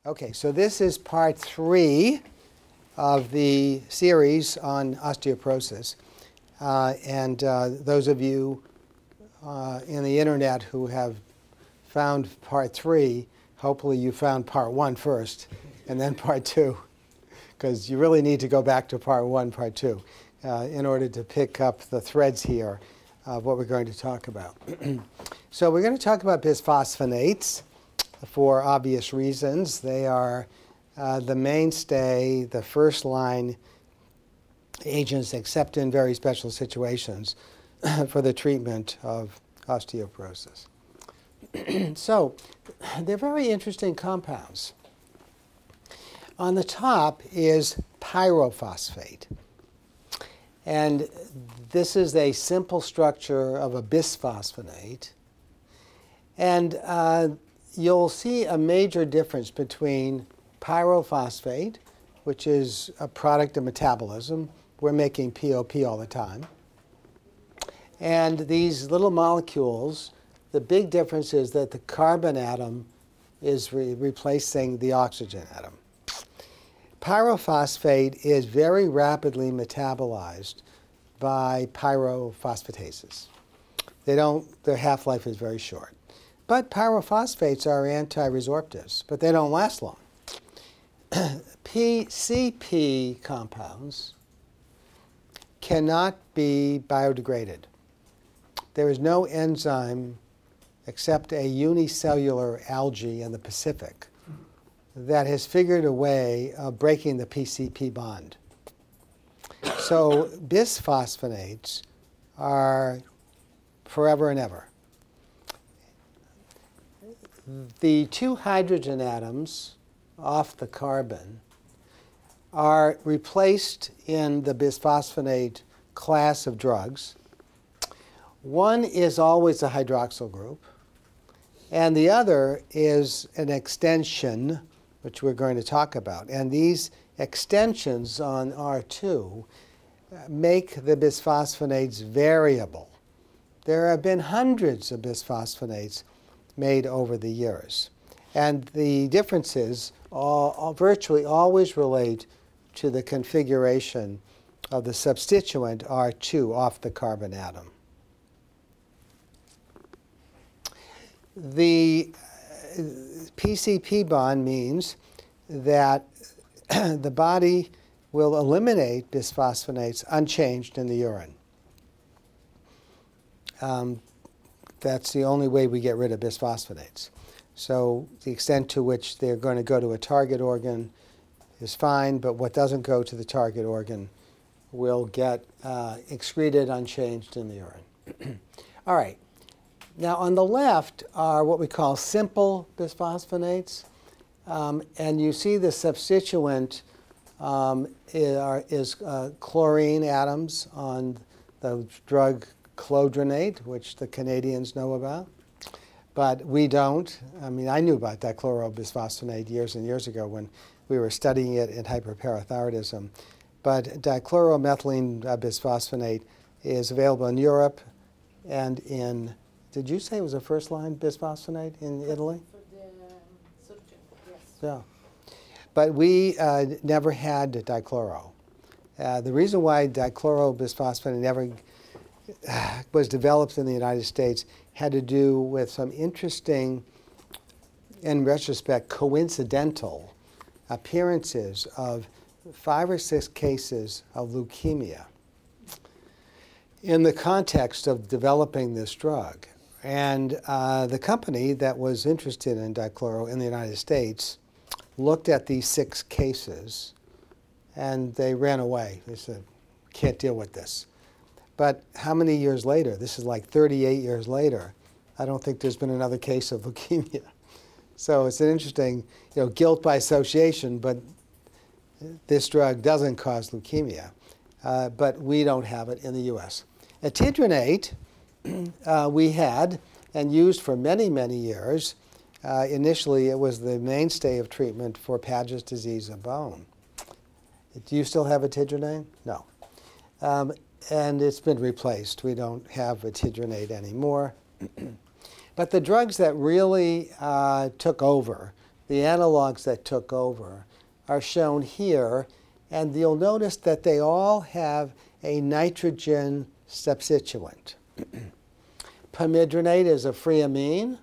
Okay, so this is part 3 of the series on osteoporosis. Those of you in the internet who have found part 3, hopefully you found part 1 first and then part 2, because you really need to go back to part 1, part 2, in order to pick up the threads here of what we're going to talk about. So we're going to talk about bisphosphonates for obvious reasons. They are the mainstay, the first-line agents, except in very special situations, for the treatment of osteoporosis. So they're very interesting compounds. On the top is pyrophosphate. And this is a simple structure of a bisphosphonate. And you'll see a major difference between pyrophosphate, which is a product of metabolism. We're making POP all the time. And these little molecules, the big difference is that the carbon atom is replacing the oxygen atom. Pyrophosphate is very rapidly metabolized by pyrophosphatases. Their half-life is very short. But pyrophosphates are anti-resorptives, but they don't last long. PCP compounds cannot be biodegraded. There is no enzyme except a unicellular algae in the Pacific that has figured a way of breaking the PCP bond. So bisphosphonates are forever and ever. The 2 hydrogen atoms off the carbon are replaced in the bisphosphonate class of drugs. One is always a hydroxyl group, and the other is an extension, which we're going to talk about. And these extensions on R2 make the bisphosphonates variable. There have been hundreds of bisphosphonates made over the years. And the differences virtually always relate to the configuration of the substituent R2 off the carbon atom. The PCP bond means that the body will eliminate bisphosphonates unchanged in the urine. That's the only way we get rid of bisphosphonates. So the extent to which they're going to go to a target organ is fine, but what doesn't go to the target organ will get excreted unchanged in the urine. All right. Now on the left are what we call simple bisphosphonates. And you see the substituent is chlorine atoms on the drug Zoledronic, which the Canadians know about, but we don't. I mean, I knew about dichlorobisphosphonate years and years ago when we were studying it in hyperparathyroidism. But dichloromethylene bisphosphonate is available in Europe and in, did you say it was a first-line bisphosphonate in Italy? For the surgeon, yes. Yeah. But we never had dichloro. The reason why dichlorobisphosphonate never was developed in the United States had to do with some interesting, in retrospect, coincidental appearances of 5 or 6 cases of leukemia in the context of developing this drug. And the company that was interested in dichloro in the United States looked at these 6 cases and they ran away. They said, can't deal with this. But how many years later? This is like 38 years later. I don't think there's been another case of leukemia. So it's an interesting, guilt by association, but this drug doesn't cause leukemia. But we don't have it in the US. Ibandronate we had and used for many, many years. Initially, it was the mainstay of treatment for Paget's disease of bone. Do you still have Ibandronate? No. And it's been replaced. We don't have Ibandronate anymore. But the drugs that really took over the analogs that took over, are shown here. And you'll notice that they all have a nitrogen substituent. Pamidronate is a free amine,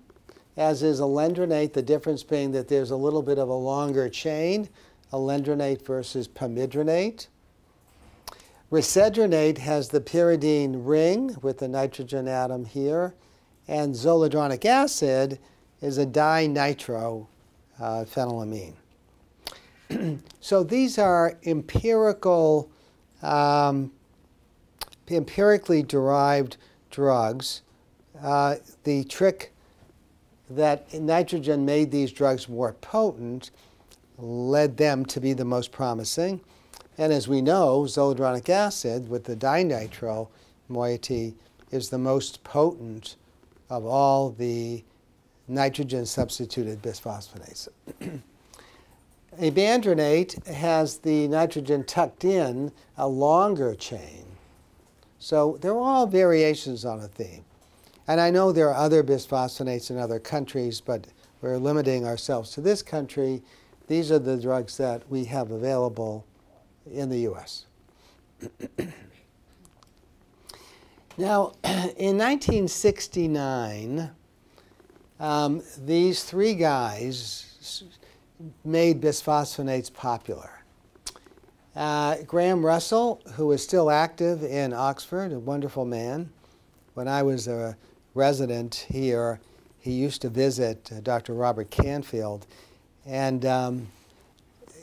as is alendronate, the difference being that there's a little bit of a longer chain, alendronate versus pamidronate. Risedronate has the pyridine ring with the nitrogen atom here, and zoledronic acid is a dinitro phenylamine. So these are empirically derived drugs. The trick that nitrogen made these drugs more potent led them to be the most promising. And as we know, zoledronic acid with the dinitro moiety is the most potent of all the nitrogen-substituted bisphosphonates. Ibandronate has the nitrogen tucked in a longer chain. So they're all variations on a theme. And I know there are other bisphosphonates in other countries, but we're limiting ourselves to this country. These are the drugs that we have available in the US. Now, in 1969, these three guys made bisphosphonates popular. Graham Russell, who is still active in Oxford, a wonderful man. When I was a resident here, he used to visit Dr. Robert Canfield, and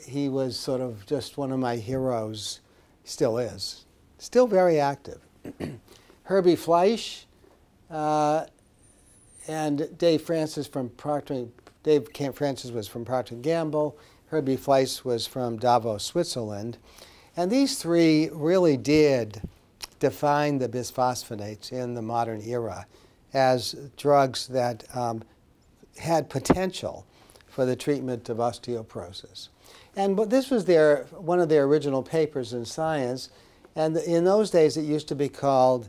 he was sort of just one of my heroes. Still is. Still very active. Herbie Fleisch and Dave Francis from Procter. Dave Francis was from Procter & Gamble. Herbie Fleisch was from Davos, Switzerland. And these three really did define the bisphosphonates in the modern era as drugs that had potential for the treatment of osteoporosis. And this was one of their original papers in Science. And in those days, it used to be called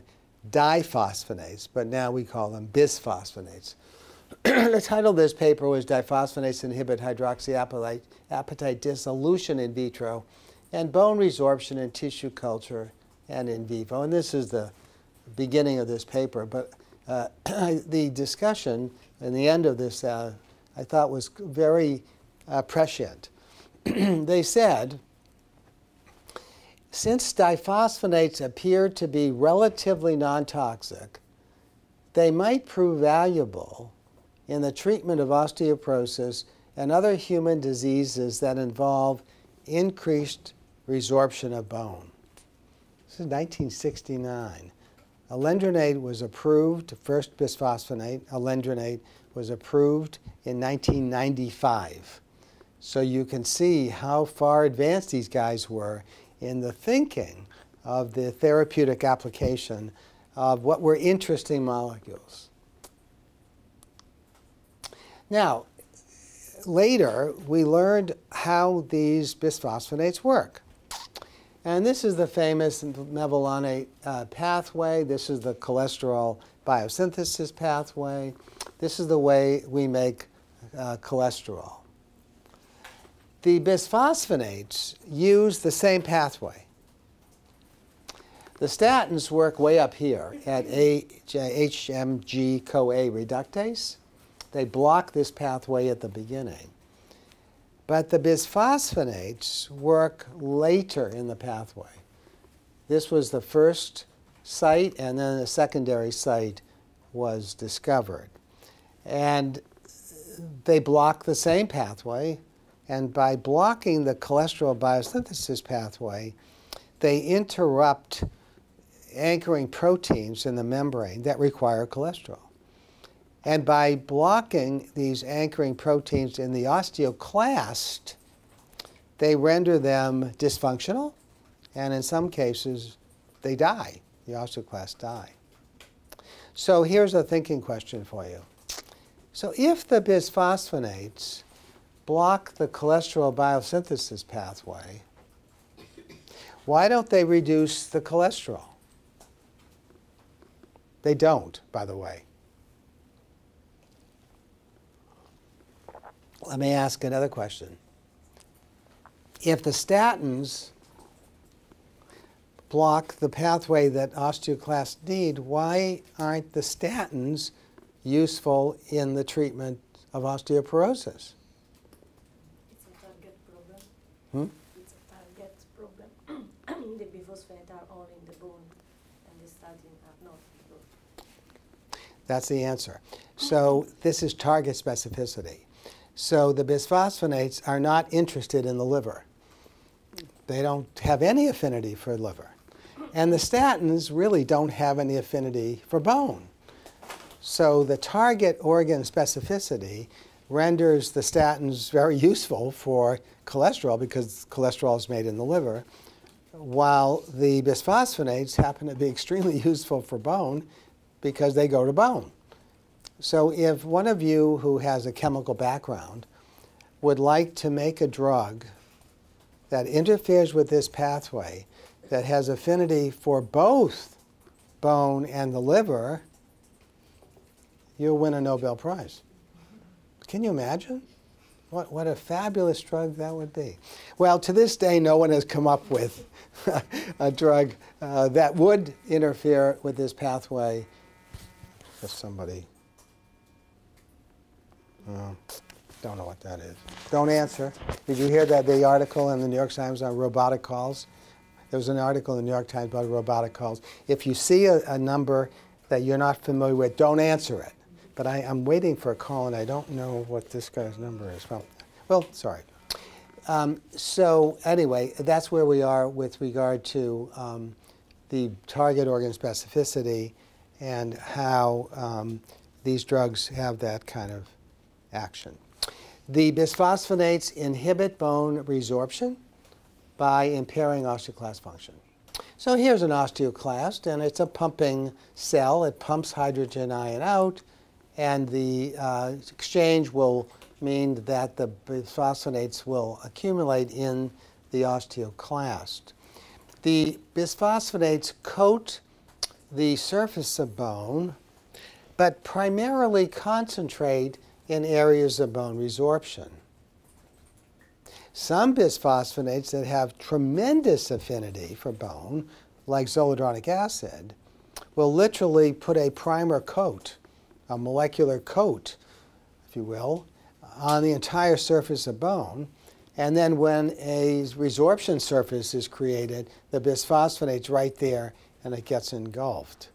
diphosphonates, but now we call them bisphosphonates. The title of this paper was Diphosphonates Inhibit Hydroxyapatite Dissolution in Vitro and Bone Resorption in Tissue Culture and in Vivo. And this is the beginning of this paper. But the discussion in the end of this I thought was very prescient. They said, since diphosphonates appear to be relatively non-toxic, they might prove valuable in the treatment of osteoporosis and other human diseases that involve increased resorption of bone. This is 1969. Alendronate was approved, first bisphosphonate, alendronate, was approved in 1995. So you can see how far advanced these guys were in the thinking of the therapeutic application of what were interesting molecules. Now, later, we learned how these bisphosphonates work. And this is the famous mevalonate pathway. This is the cholesterol biosynthesis pathway. This is the way we make cholesterol. The bisphosphonates use the same pathway. The statins work way up here at HMG-CoA reductase. They block this pathway at the beginning. But the bisphosphonates work later in the pathway. This was the first site, and then a secondary site was discovered. And they block the same pathway. And by blocking the cholesterol biosynthesis pathway, they interrupt anchoring proteins in the membrane that require cholesterol. And by blocking these anchoring proteins in the osteoclast, they render them dysfunctional, and in some cases, they die. The osteoclasts die. So here's a thinking question for you. So if the bisphosphonates block the cholesterol biosynthesis pathway, why don't they reduce the cholesterol? They don't, by the way. let me ask another question. If the statins block the pathway that osteoclasts need, why aren't the statins useful in the treatment of osteoporosis? It's a target problem. Hmm? It's a target problem. The biphosphonates are all in the bone, and the statins are not. That's the answer. So this is target specificity. So the bisphosphonates are not interested in the liver. They don't have any affinity for liver. And the statins really don't have any affinity for bone. So the target organ specificity renders the statins very useful for cholesterol because cholesterol is made in the liver, while the bisphosphonates happen to be extremely useful for bone because they go to bone. So if one of you who has a chemical background would like to make a drug that interferes with this pathway that has affinity for both bone and the liver, you'll win a Nobel Prize. Can you imagine? What a fabulous drug that would be. Well, to this day, no one has come up with a drug that would interfere with this pathway. If somebody, don't know what that is. Don't answer. Did you hear that the article in the New York Times on robotic calls? There was an article in the New York Times about robotic calls. If you see a number that you're not familiar with, don't answer it. But I'm waiting for a call, and I don't know what this guy's number is. Well, sorry. So anyway, that's where we are with regard to the target organ specificity and how these drugs have that kind of action. The bisphosphonates inhibit bone resorption by impairing osteoclast function. So here's an osteoclast, and it's a pumping cell. It pumps hydrogen ion out, and the exchange will mean that the bisphosphonates will accumulate in the osteoclast. The bisphosphonates coat the surface of bone, but primarily concentrate in areas of bone resorption. Some bisphosphonates that have tremendous affinity for bone, like zoledronic acid, will literally put a primer coat, a molecular coat, if you will, on the entire surface of bone. And then when a resorption surface is created, the bisphosphonate's right there, and it gets engulfed.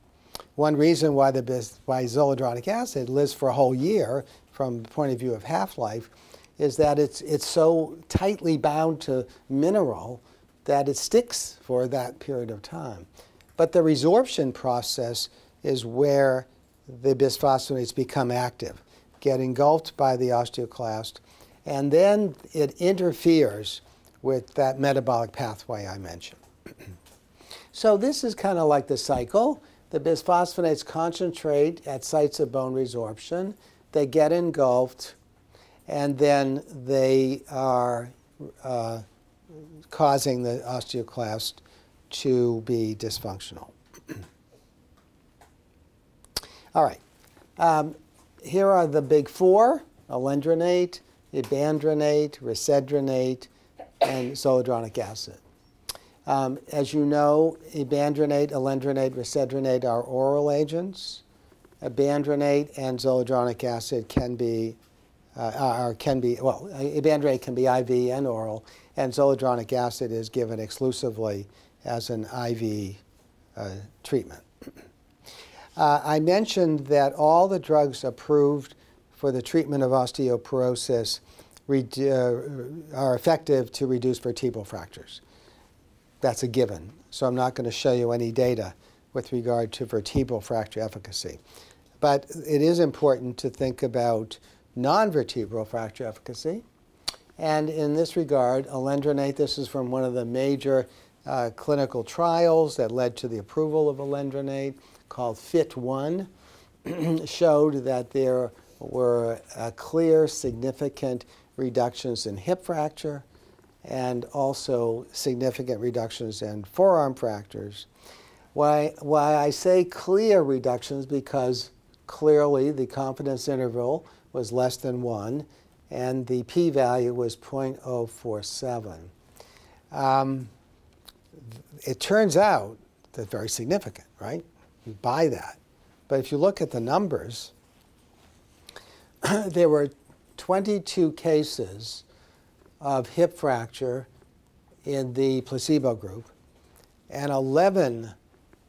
One reason why zoledronic acid lives for a whole year, from the point of view of half-life, is that it's so tightly bound to mineral that it sticks for that period of time. But the resorption process is where the bisphosphonates become active, get engulfed by the osteoclast, and then it interferes with that metabolic pathway I mentioned. So this is kind of like the cycle. The bisphosphonates concentrate at sites of bone resorption. They get engulfed, and then they are causing the osteoclast to be dysfunctional. All right. Here are the big four: alendronate, ibandronate, risedronate, and zoledronic acid. As you know, ibandronate, alendronate, risedronate are oral agents. Ibandronate and zoledronic acid can be, ibandronate can be IV and oral, and zoledronic acid is given exclusively as an IV treatment. I mentioned that all the drugs approved for the treatment of osteoporosis are effective to reduce vertebral fractures. That's a given. So I'm not going to show you any data with regard to vertebral fracture efficacy. But it is important to think about non-vertebral fracture efficacy. And in this regard, alendronate, this is from one of the major clinical trials that led to the approval of alendronate, called FIT1, showed that there were clear, significant reductions in hip fracture and also significant reductions in forearm fractures. Why I say clear reductions, because clearly the confidence interval was less than 1, and the p-value was 0.047. It turns out that's very significant, right? You buy that. But if you look at the numbers, there were 22 cases of hip fracture in the placebo group and 11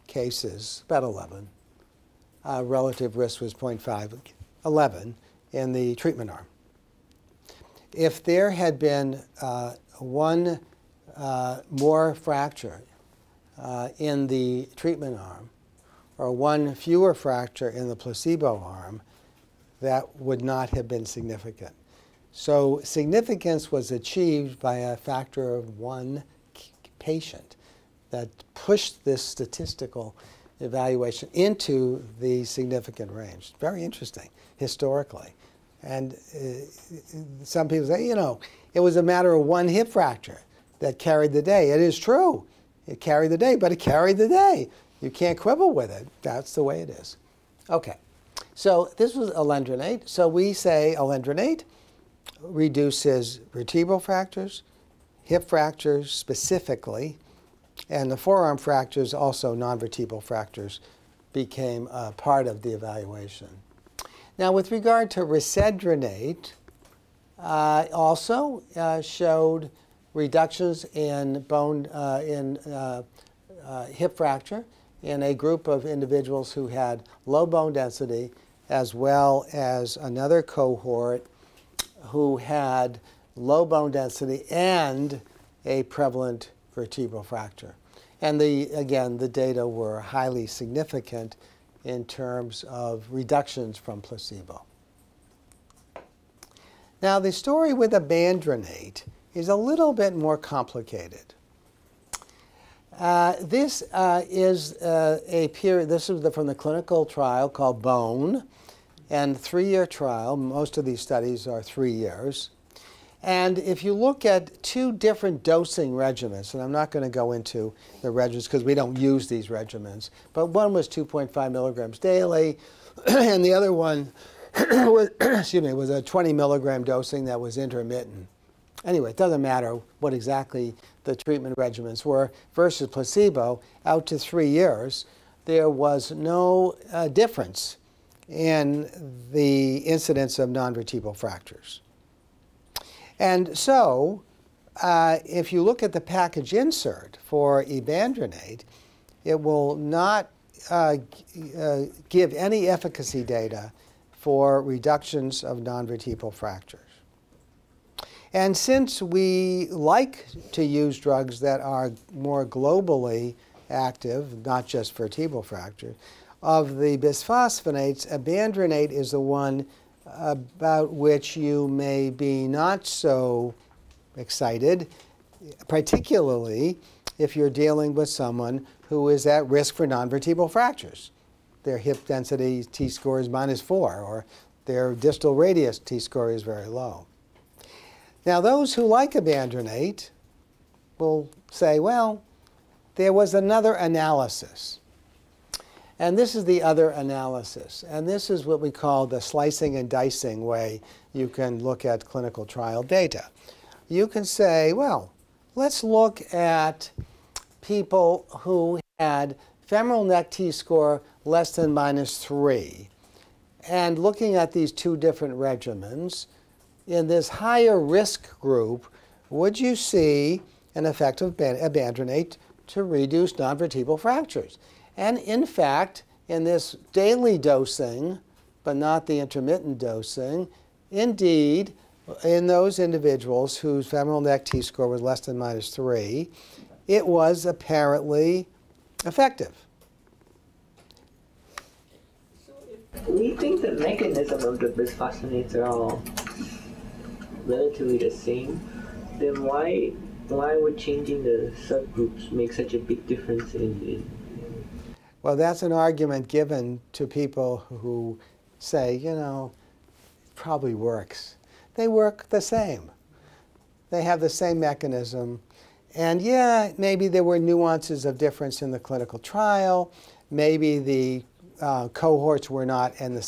cases, about 11, relative risk was 0.5, 11 in the treatment arm. If there had been one more fracture in the treatment arm or one fewer fracture in the placebo arm, that would not have been significant. So significance was achieved by a factor of one patient that pushed this statistical evaluation into the significant range. Very interesting, historically. And some people say, you know, it was a matter of one hip fracture that carried the day. It is true. It carried the day, but it carried the day. You can't quibble with it. That's the way it is. Okay. So this was alendronate. So we say alendronate reduces vertebral fractures, hip fractures specifically, and the forearm fractures, also non-vertebral fractures, became part of the evaluation. Now, with regard to risedronate, also showed reductions in bone hip fracture in a group of individuals who had low bone density, as well as another cohort who had low bone density and a prevalent vertebral fracture. And again, the data were highly significant in terms of reductions from placebo. Now, the story with Ibandronate is a little bit more complicated. This is a period, this is from the clinical trial called BONE, and 3-year trial. Most of these studies are 3 years. And if you look at 2 different dosing regimens, and I'm not going to go into the regimens because we don't use these regimens, but one was 2.5 milligrams daily, and the other one was, was a 20 milligram dosing that was intermittent. Anyway, it doesn't matter what exactly the treatment regimens were versus placebo. Out to 3 years, there was no difference in the incidence of non-vertebral fractures. And so, if you look at the package insert for Ibandronate, it will not give any efficacy data for reductions of non-vertebral fractures. And since we like to use drugs that are more globally active, not just vertebral fracture, of the bisphosphonates, Ibandronate is the one about which you may be not so excited, particularly if you're dealing with someone who is at risk for non-vertebral fractures. Their hip density t-score is -4, or their distal radius t-score is very low. Now, those who like Ibandronate will say, well, there was another analysis. And this is the other analysis. And this is what we call the slicing and dicing way you can look at clinical trial data. You can say, well, let's look at people who had femoral neck t-score less than -3. And looking at these 2 different regimens, in this higher risk group, would you see an effect of Ibandronate to reduce non-vertebral fractures? And in fact, in this daily dosing, but not the intermittent dosing, indeed, in those individuals whose femoral neck t-score was less than -3, it was apparently effective. So if we think the mechanism of the bisphosphonates are all relatively the same, then why would changing the subgroups make such a big difference in Well, that's an argument given to people who say, you know, it probably works. They work the same. They have the same mechanism. And yeah, maybe there were nuances of difference in the clinical trial. Maybe the cohorts were not at the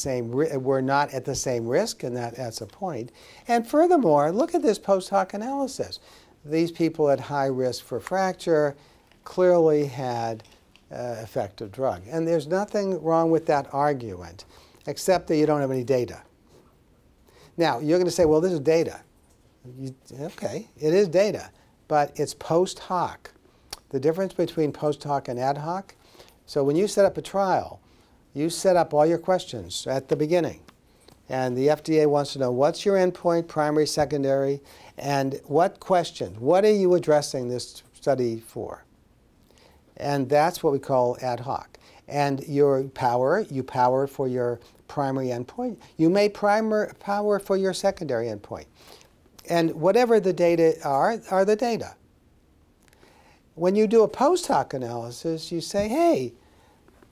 same risk, and that's a point. And furthermore, look at this post hoc analysis. These people at high risk for fracture clearly had effective drug. And there's nothing wrong with that argument, except that you don't have any data. Now, you're going to say, well, this is data. Okay, it is data, but it's post hoc. The difference between post hoc and ad hoc, so when you set up a trial, you set up all your questions at the beginning. And the FDA wants to know what's your endpoint, primary, secondary, and what questions, what are you addressing this study for? And that's what we call ad hoc. And your power, you power for your primary endpoint. You may power for your secondary endpoint. And whatever the data are the data. When you do a post hoc analysis, you say, hey,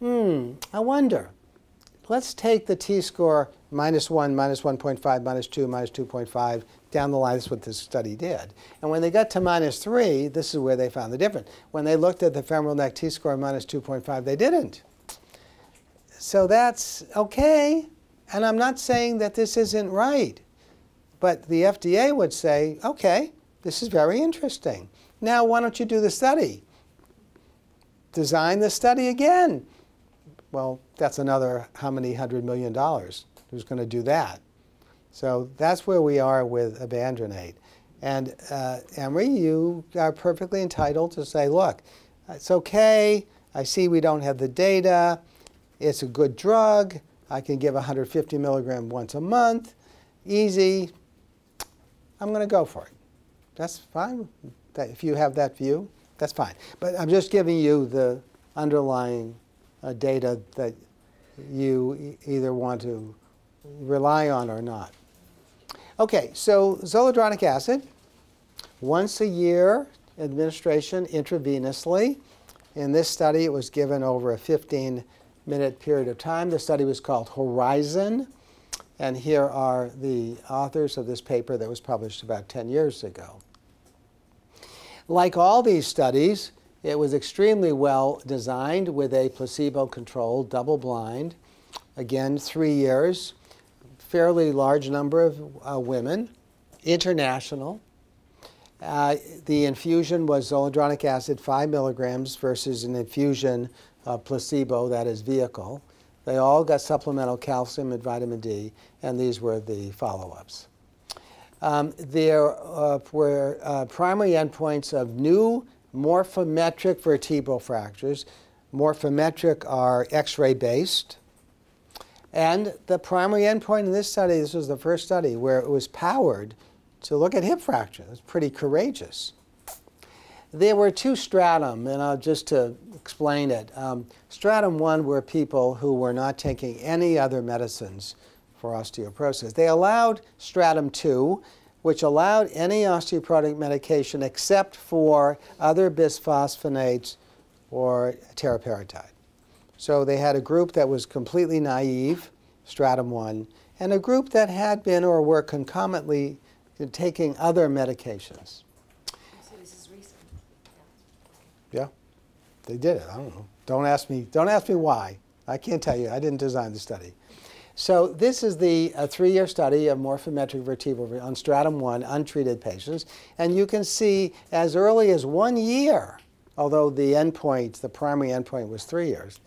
I wonder. Let's take the t-score -1, -1.5, -2, -2.5 down the line. That's what this study did. And when they got to -3, this is where they found the difference. When they looked at the femoral neck t-score -2.5, they didn't. So that's okay. And I'm not saying that this isn't right. But the FDA would say, okay, this is very interesting. Now why don't you do the study? Design the study again. Well, that's another how many $100 million? Who's going to do that? So that's where we are with Ibandronate. And Emery, you are perfectly entitled to say, look, it's okay. I see we don't have the data. It's a good drug. I can give 150 milligram once a month. Easy. I'm going to go for it. That's fine. If you have that view, that's fine. But I'm just giving you the underlying data that you either want to rely on or not. Okay, so zoledronic acid, once a year administration intravenously. In this study, it was given over a 15-minute period of time. The study was called Horizon. And here are the authors of this paper that was published about 10 years ago. Like all these studies, it was extremely well designed with a placebo-controlled, double-blind, again, 3 years, fairly large number of women, international. The infusion was zoledronic acid 5 milligrams versus an infusion of placebo, that is vehicle. They all got supplemental calcium and vitamin D, and these were the follow-ups. There were primary endpoints of new morphometric vertebral fractures. Morphometric are X-ray based. And the primary endpoint in this study, this was the first study where it was powered to look at hip fracture. It was pretty courageous. There were two stratum, and just to explain it. Stratum 1 were people who were not taking any other medicines for osteoporosis. They allowed stratum 2, which allowed any osteoporotic medication except for other bisphosphonates or teriparatide. So they had a group that was completely naive, stratum 1, and a group that had been or were concomitantly taking other medications. So this is recent. Yeah, they did it. I don't know. Don't ask me why. I can't tell you. I didn't design the study. So this is the 3-year study of morphometric vertebral on stratum 1 untreated patients. And you can see as early as 1 year, although the endpoint, the primary endpoint was 3 years,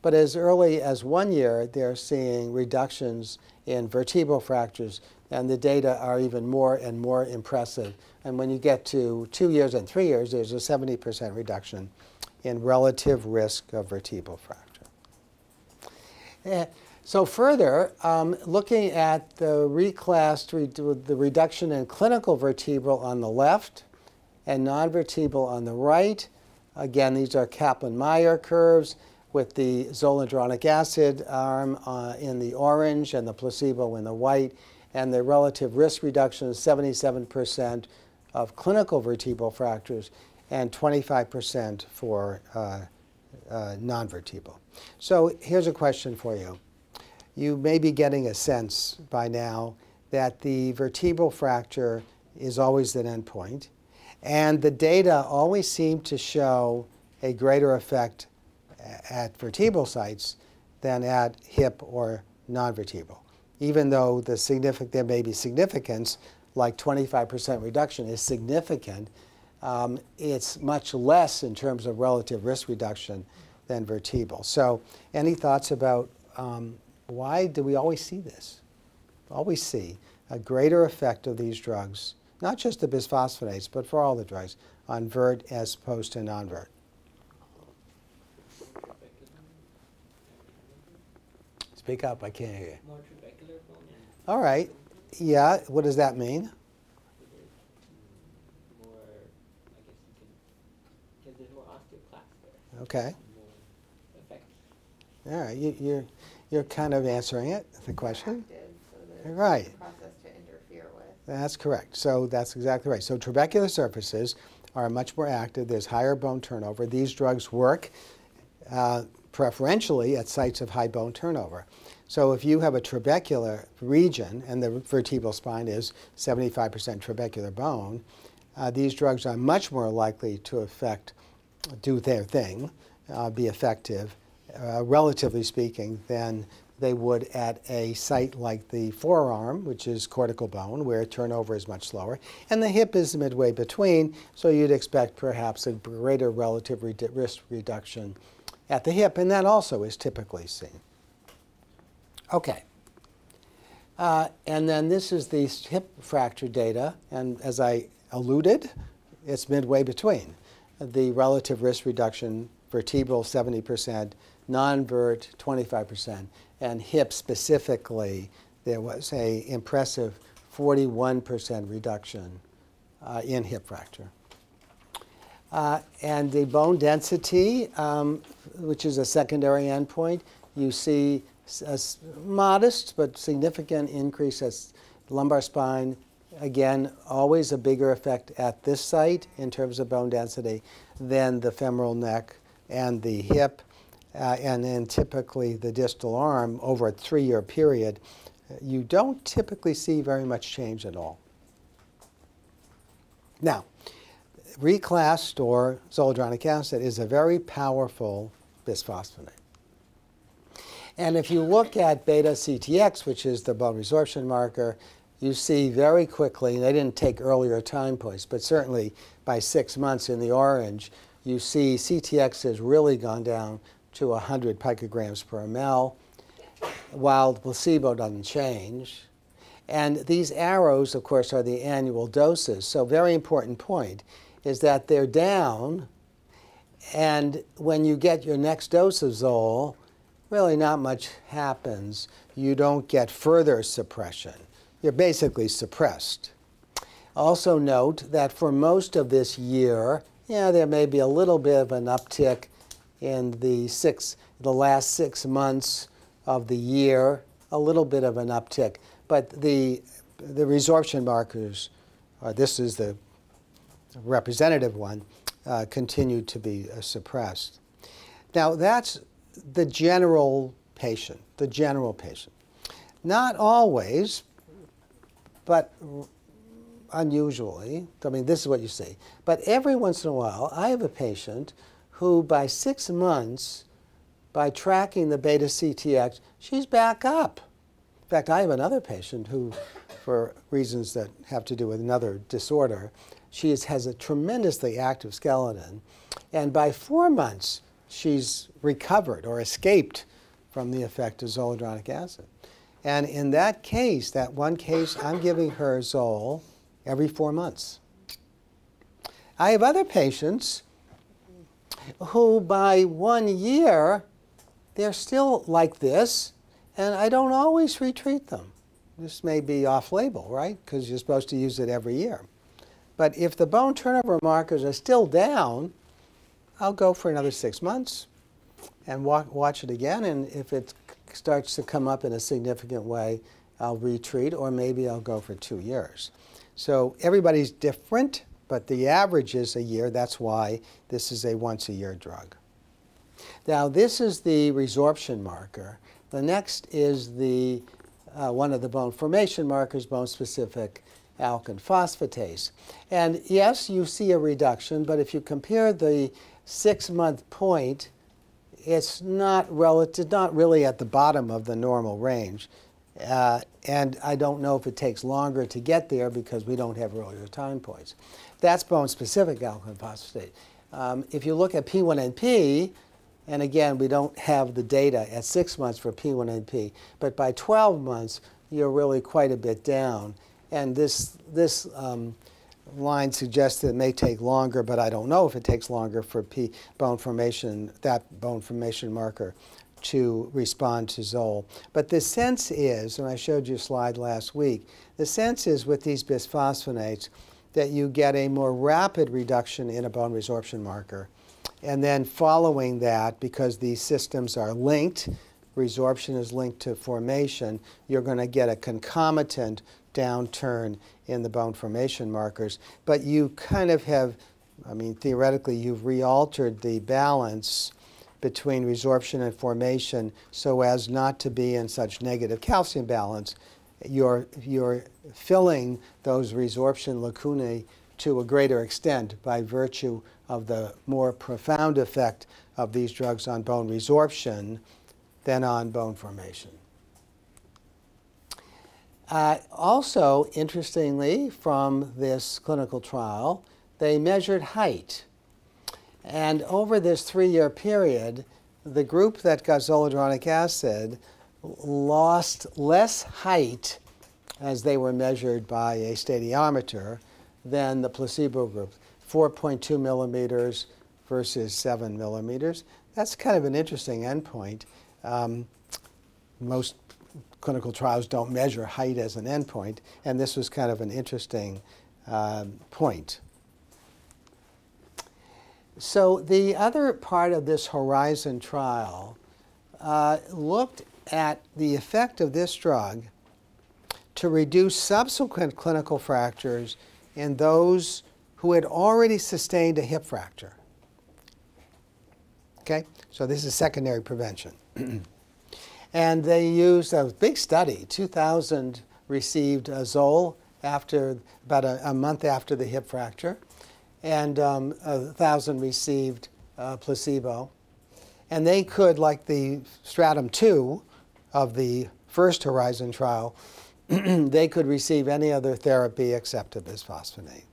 but as early as 1 year, they're seeing reductions in vertebral fractures. And the data are even more and more impressive. And when you get to 2 years and 3 years, there's a 70% reduction in relative risk of vertebral fracture. So further, looking at the Reclast, the reduction in clinical vertebral on the left and non-vertebral on the right. Again, these are Kaplan-Meier curves with the zoledronic acid arm in the orange and the placebo in the white. And the relative risk reduction is 77% of clinical vertebral fractures and 25% for non-vertebral. So here's a question for you. You may be getting a sense by now that the vertebral fracture is always an endpoint, and the data always seem to show a greater effect at vertebral sites than at hip or non-vertebral. Even though there may be significance, like 25% reduction is significant, it's much less in terms of relative risk reduction than vertebral. So any thoughts about why do we always see this? Always see a greater effect of these drugs, not just the bisphosphonates, but for all the drugs, on vert as opposed to non-vert. Speak up, I can't hear you. More trabecular bone. All right. Yeah, what does that mean? More, I guess you can, because there's more osteoclast there. Okay. More effect. All right. You're kind of answering it, the question. Active, so there's Right. a process to interfere with. That's correct. So that's exactly right. So trabecular surfaces are much more active. There's higher bone turnover. These drugs work preferentially at sites of high bone turnover. So if you have a trabecular region, and the vertebral spine is 75% trabecular bone, these drugs are much more likely to do their thing, be effective, relatively speaking, than they would at a site like the forearm, which is cortical bone, where turnover is much slower. And the hip is midway between, so you'd expect perhaps a greater relative risk reduction at the hip, and that also is typically seen. Okay. And then this is the hip fracture data, and as I alluded, it's midway between. The relative risk reduction, vertebral 70%, non-vert 25%, and hip specifically, there was an impressive 41% reduction in hip fracture. And the bone density, which is a secondary endpoint, you see a modest but significant increase as lumbar spine. Again, always a bigger effect at this site in terms of bone density than the femoral neck and the hip. And then typically the distal arm over a 3-year period, you don't typically see very much change at all. Now, Reclast or zoledronic acid is a very powerful bisphosphonate. And if you look at beta-CTX, which is the bone resorption marker, you see very quickly, and they didn't take earlier time points, but certainly by 6 months in the orange, you see CTX has really gone down to 100 picograms per ml, while the placebo doesn't change. And these arrows, of course, are the annual doses. So very important point is that they're down, and when you get your next dose of Zol, really not much happens. You don't get further suppression. You're basically suppressed. Also note that for most of this year, there may be a little bit of an uptick in the last 6 months of the year, a little bit of an uptick. But the resorption markers, this is the representative one, continue to be suppressed. Now that's the general patient, Not always, but unusually, I mean, this is what you see. But every once in a while, I have a patient who by 6 months, by tracking the beta-CTX, she's back up. In fact, I have another patient who, for reasons that have to do with another disorder, she has a tremendously active skeleton. And by 4 months, she's recovered or escaped from the effect of zoledronic acid. And in that case, that one case, I'm giving her Zol every 4 months. I have other patients who by 1 year, they're still like this, and I don't always retreat them. This may be off-label, right? Because you're supposed to use it every year. But if the bone turnover markers are still down, I'll go for another 6 months and watch it again. And if it starts to come up in a significant way, I'll retreat, or maybe I'll go for 2 years. So everybody's different, but the average is a year. That's why this is a once-a-year drug. Now, this is the resorption marker. The next is the one of the bone formation markers, bone-specific alkaline phosphatase. And yes, you see a reduction, but if you compare the 6-month point, it's not really at the bottom of the normal range. And I don't know if it takes longer to get there because we don't have earlier time points. That's bone-specific alkaline phosphatase. If you look at P1NP, and again, we don't have the data at 6 months for P1NP, but by 12 months, you're really quite a bit down. And this line suggests that it may take longer, but I don't know if it takes longer for bone formation, that bone formation marker, to respond to Zol. But the sense is, and I showed you a slide last week, the sense is with these bisphosphonates that you get a more rapid reduction in a bone resorption marker. And then following that, because these systems are linked, resorption is linked to formation, you're going to get a concomitant downturn in the bone formation markers. But you kind of have, I mean, theoretically, you've re-altered the balance between resorption and formation so as not to be in such negative calcium balance. You're filling those resorption lacunae to a greater extent by virtue of the more profound effect of these drugs on bone resorption than on bone formation. Also, interestingly, from this clinical trial, they measured height. And over this 3-year period, the group that got zoledronic acid lost less height as they were measured by a stadiometer than the placebo group, 4.2 millimeters versus 7 millimeters. That's kind of an interesting endpoint. Most clinical trials don't measure height as an endpoint, and this was kind of an interesting point. So the other part of this Horizon trial looked at the effect of this drug to reduce subsequent clinical fractures in those who had already sustained a hip fracture. Okay, so this is secondary prevention. And they used a big study. 2,000 received Zol after about a month after the hip fracture, and 1,000 received placebo. And they could, like the stratum 2 of the first Horizon trial, they could receive any other therapy except a bisphosphonate.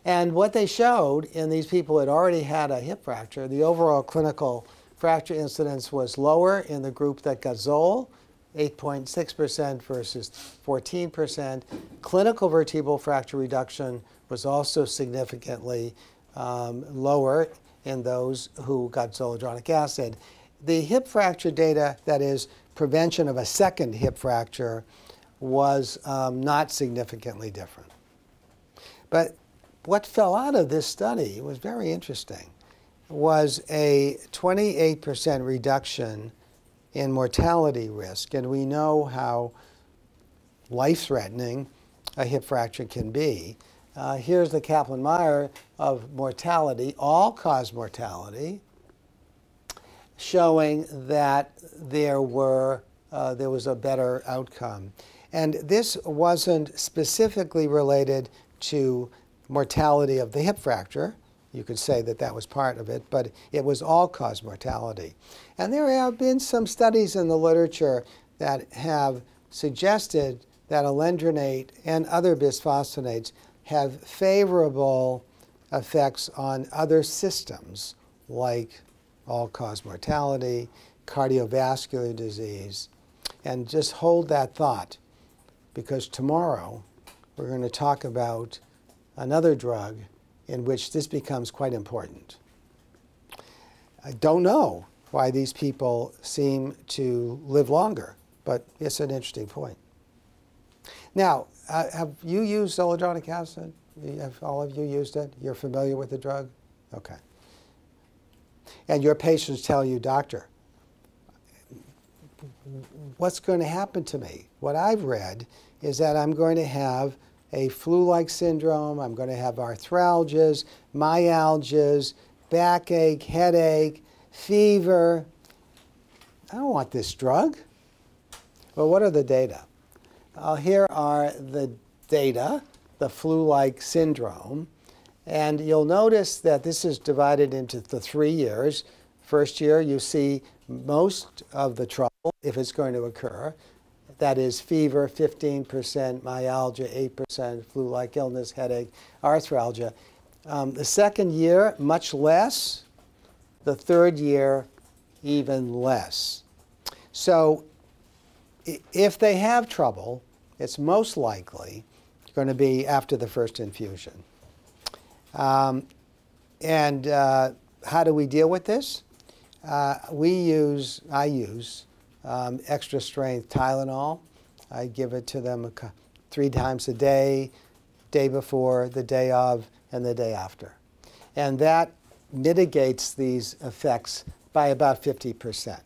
And what they showed in these people who had already had a hip fracture, the overall clinical fracture incidence was lower in the group that got Zol, 8.6% versus 14%. Clinical vertebral fracture reduction was also significantly lower in those who got zoledronic acid. The hip fracture data, that is prevention of a second hip fracture, was not significantly different. But what fell out of this study was very interesting, was a 28% reduction in mortality risk. And we know how life-threatening a hip fracture can be. Here's the Kaplan-Meier of mortality, all-cause mortality, showing that there was a better outcome. And this wasn't specifically related to mortality of the hip fracture. You could say that that was part of it, but it was all-cause mortality. And there have been some studies in the literature that have suggested that alendronate and other bisphosphonates have favorable effects on other systems, like all-cause mortality, cardiovascular disease. And just hold that thought, because tomorrow we're going to talk about another drug in which this becomes quite important. I don't know why these people seem to live longer, but it's an interesting point. Now, have you used zoledronic acid? Have all of you used it? You're familiar with the drug? Okay. And your patients tell you, doctor, what's going to happen to me? What I've read is that I'm going to have a flu-like syndrome, I'm going to have arthralgias, myalgias, backache, headache, fever. I don't want this drug. Well, what are the data? Here are the data, the flu-like syndrome. And you'll notice that this is divided into the 3 years, First year, you see most of the trouble, if it's going to occur. That is fever, 15%, myalgia, 8%, flu-like illness, headache, arthralgia. The second year, much less. The third year, even less. So if they have trouble, it's most likely going to be after the first infusion. How do we deal with this? I use extra strength Tylenol. I give it to them 3 times a day before, the day of, and the day after. And that mitigates these effects by about 50%.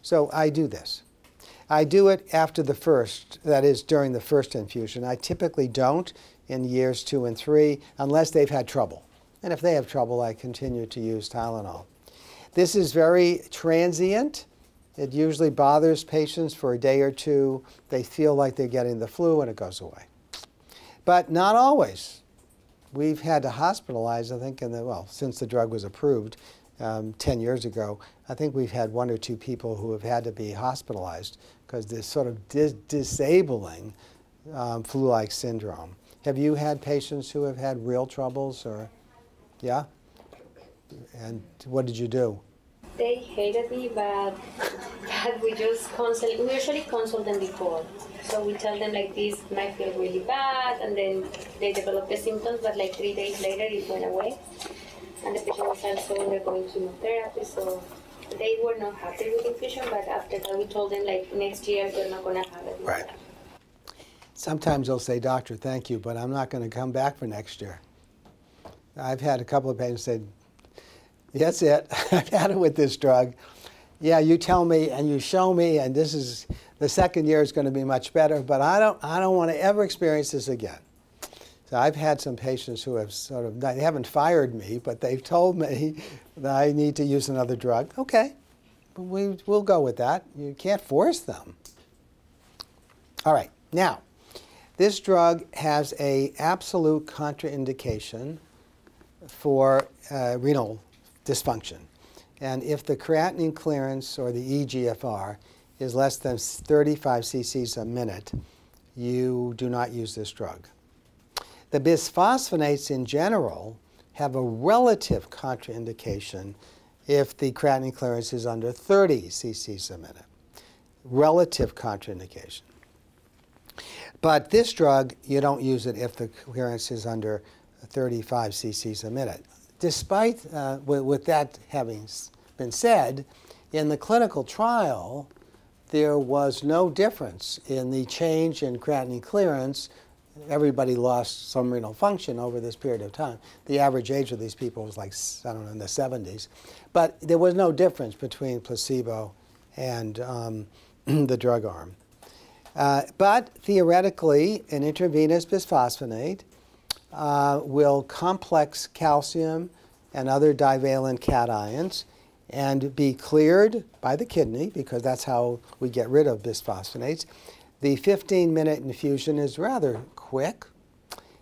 So I do this. I do it after the first, that is during the first infusion. I typically don't in years 2 and 3 unless they've had trouble. And if they have trouble, I continue to use Tylenol. This is very transient. It usually bothers patients for a day or 2. They feel like they're getting the flu and it goes away. But not always. We've had to hospitalize, I think, since the drug was approved 10 years ago, I think we've had 1 or 2 people who have had to be hospitalized because this sort of disabling flu-like syndrome. Have you had patients who have had real troubles, or, yeah? And what did you do? They hated me, but we just consult. We usually consult them before. So we tell them like this might feel really bad, and then they develop the symptoms, but like 3 days later it went away. And the patient was also undergoing chemotherapy, so they were not happy with infusion, but after that we told them like next year they're not going to have it. Right. Sometimes they'll say, "Doctor, thank you, but I'm not going to come back for next year." I've had a couple of patients say, "That's it. I've had it with this drug. Yeah, you tell me and you show me, and this is the second year is going to be much better, but I don't want to ever experience this again." So I've had some patients who have sort of, they haven't fired me, but they've told me that I need to use another drug. Okay, we'll go with that. You can't force them. All right, now, this drug has an absolute contraindication for renal dysfunction. And if the creatinine clearance, or the eGFR, is less than 35 cc's a minute, you do not use this drug. The bisphosphonates in general have a relative contraindication if the creatinine clearance is under 30 cc's a minute. Relative contraindication. But this drug, you don't use it if the clearance is under 35 cc's a minute. Despite, with that having been said, in the clinical trial, there was no difference in the change in creatinine clearance. Everybody lost some renal function over this period of time. The average age of these people was like, I don't know, in the 70s. But there was no difference between placebo and the drug arm. But theoretically, an intravenous bisphosphonate will complex calcium and other divalent cations and be cleared by the kidney, because that's how we get rid of bisphosphonates. The 15-minute infusion is rather quick,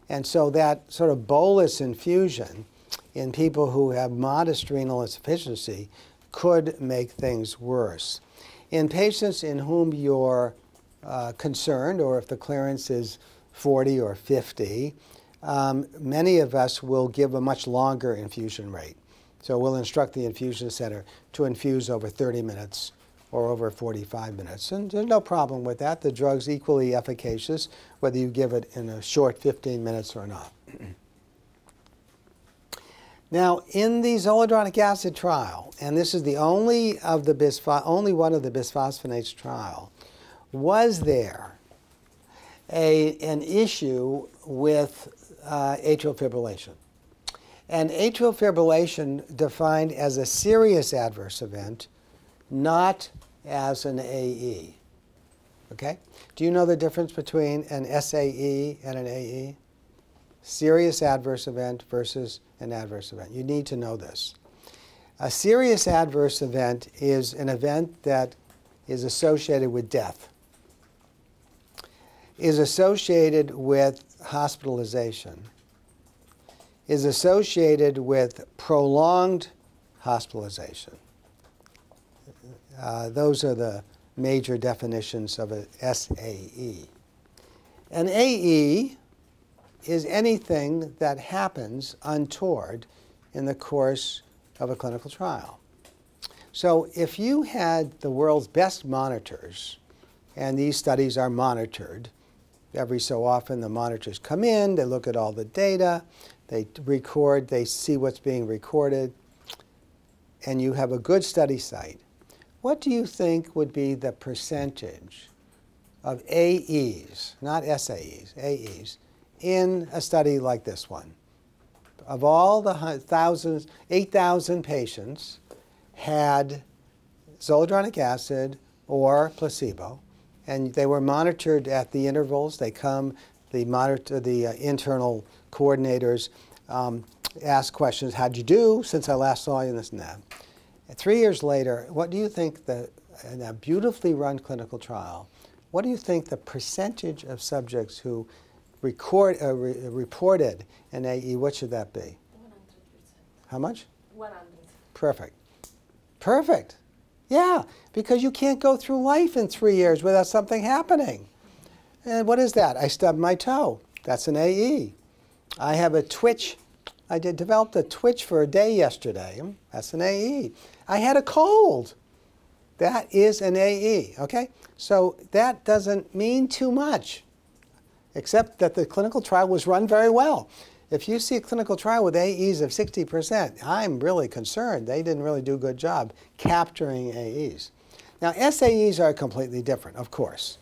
and so that sort of bolus infusion in people who have modest renal insufficiency could make things worse. In patients in whom you're concerned, or if the clearance is 40 or 50, many of us will give a much longer infusion rate. So we'll instruct the infusion center to infuse over 30 minutes or over 45 minutes. And there's no problem with that. The drug's equally efficacious, whether you give it in a short 15 minutes or not. Now, in the zoledronic acid trial, and this is the only one of the bisphosphonates trial, was there an issue with atrial fibrillation? And atrial fibrillation defined as a serious adverse event, not as an AE. Okay? Do you know the difference between an SAE and an AE? Serious adverse event versus an adverse event. You need to know this. A serious adverse event is an event that is associated with death, is associated with hospitalization, is associated with prolonged hospitalization. Those are the major definitions of an SAE. An AE is anything that happens untoward in the course of a clinical trial. So if you had the world's best monitors, and these studies are monitored, every so often the monitors come in, they look at all the data, they record, they see what's being recorded, and you have a good study site. What do you think would be the percentage of AEs, not SAEs, AEs, in a study like this one? Of all the 8,000 patients had zoledronic acid or placebo, and they were monitored at the intervals. They come, the internal coordinators ask questions, how'd you do since I last saw you, and this and that. And 3 years later, what do you think in a beautifully run clinical trial, what do you think the percentage of subjects who reported an AE, what should that be? 100%. How much? 100. Perfect. Perfect. Yeah, because you can't go through life in 3 years without something happening. And what is that? I stubbed my toe. That's an AE. I have a twitch. I developed a twitch for a day yesterday. That's an AE. I had a cold. That is an AE, okay? So that doesn't mean too much, except that the clinical trial was run very well. If you see a clinical trial with AEs of 60%, I'm really concerned. They didn't really do a good job capturing AEs. Now, SAEs are completely different, of course.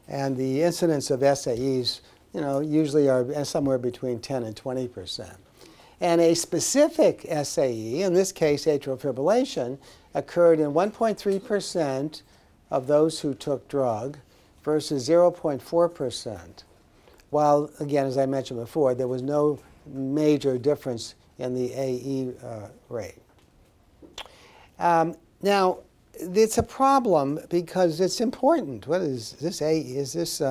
And the incidence of SAEs, usually are somewhere between 10 and 20%. And a specific SAE, in this case atrial fibrillation, occurred in 1.3% of those who took drug versus 0.4%. While, again, as I mentioned before, there was no major difference in the AE rate. Now, it's a problem because it's important. What is this AE? Is this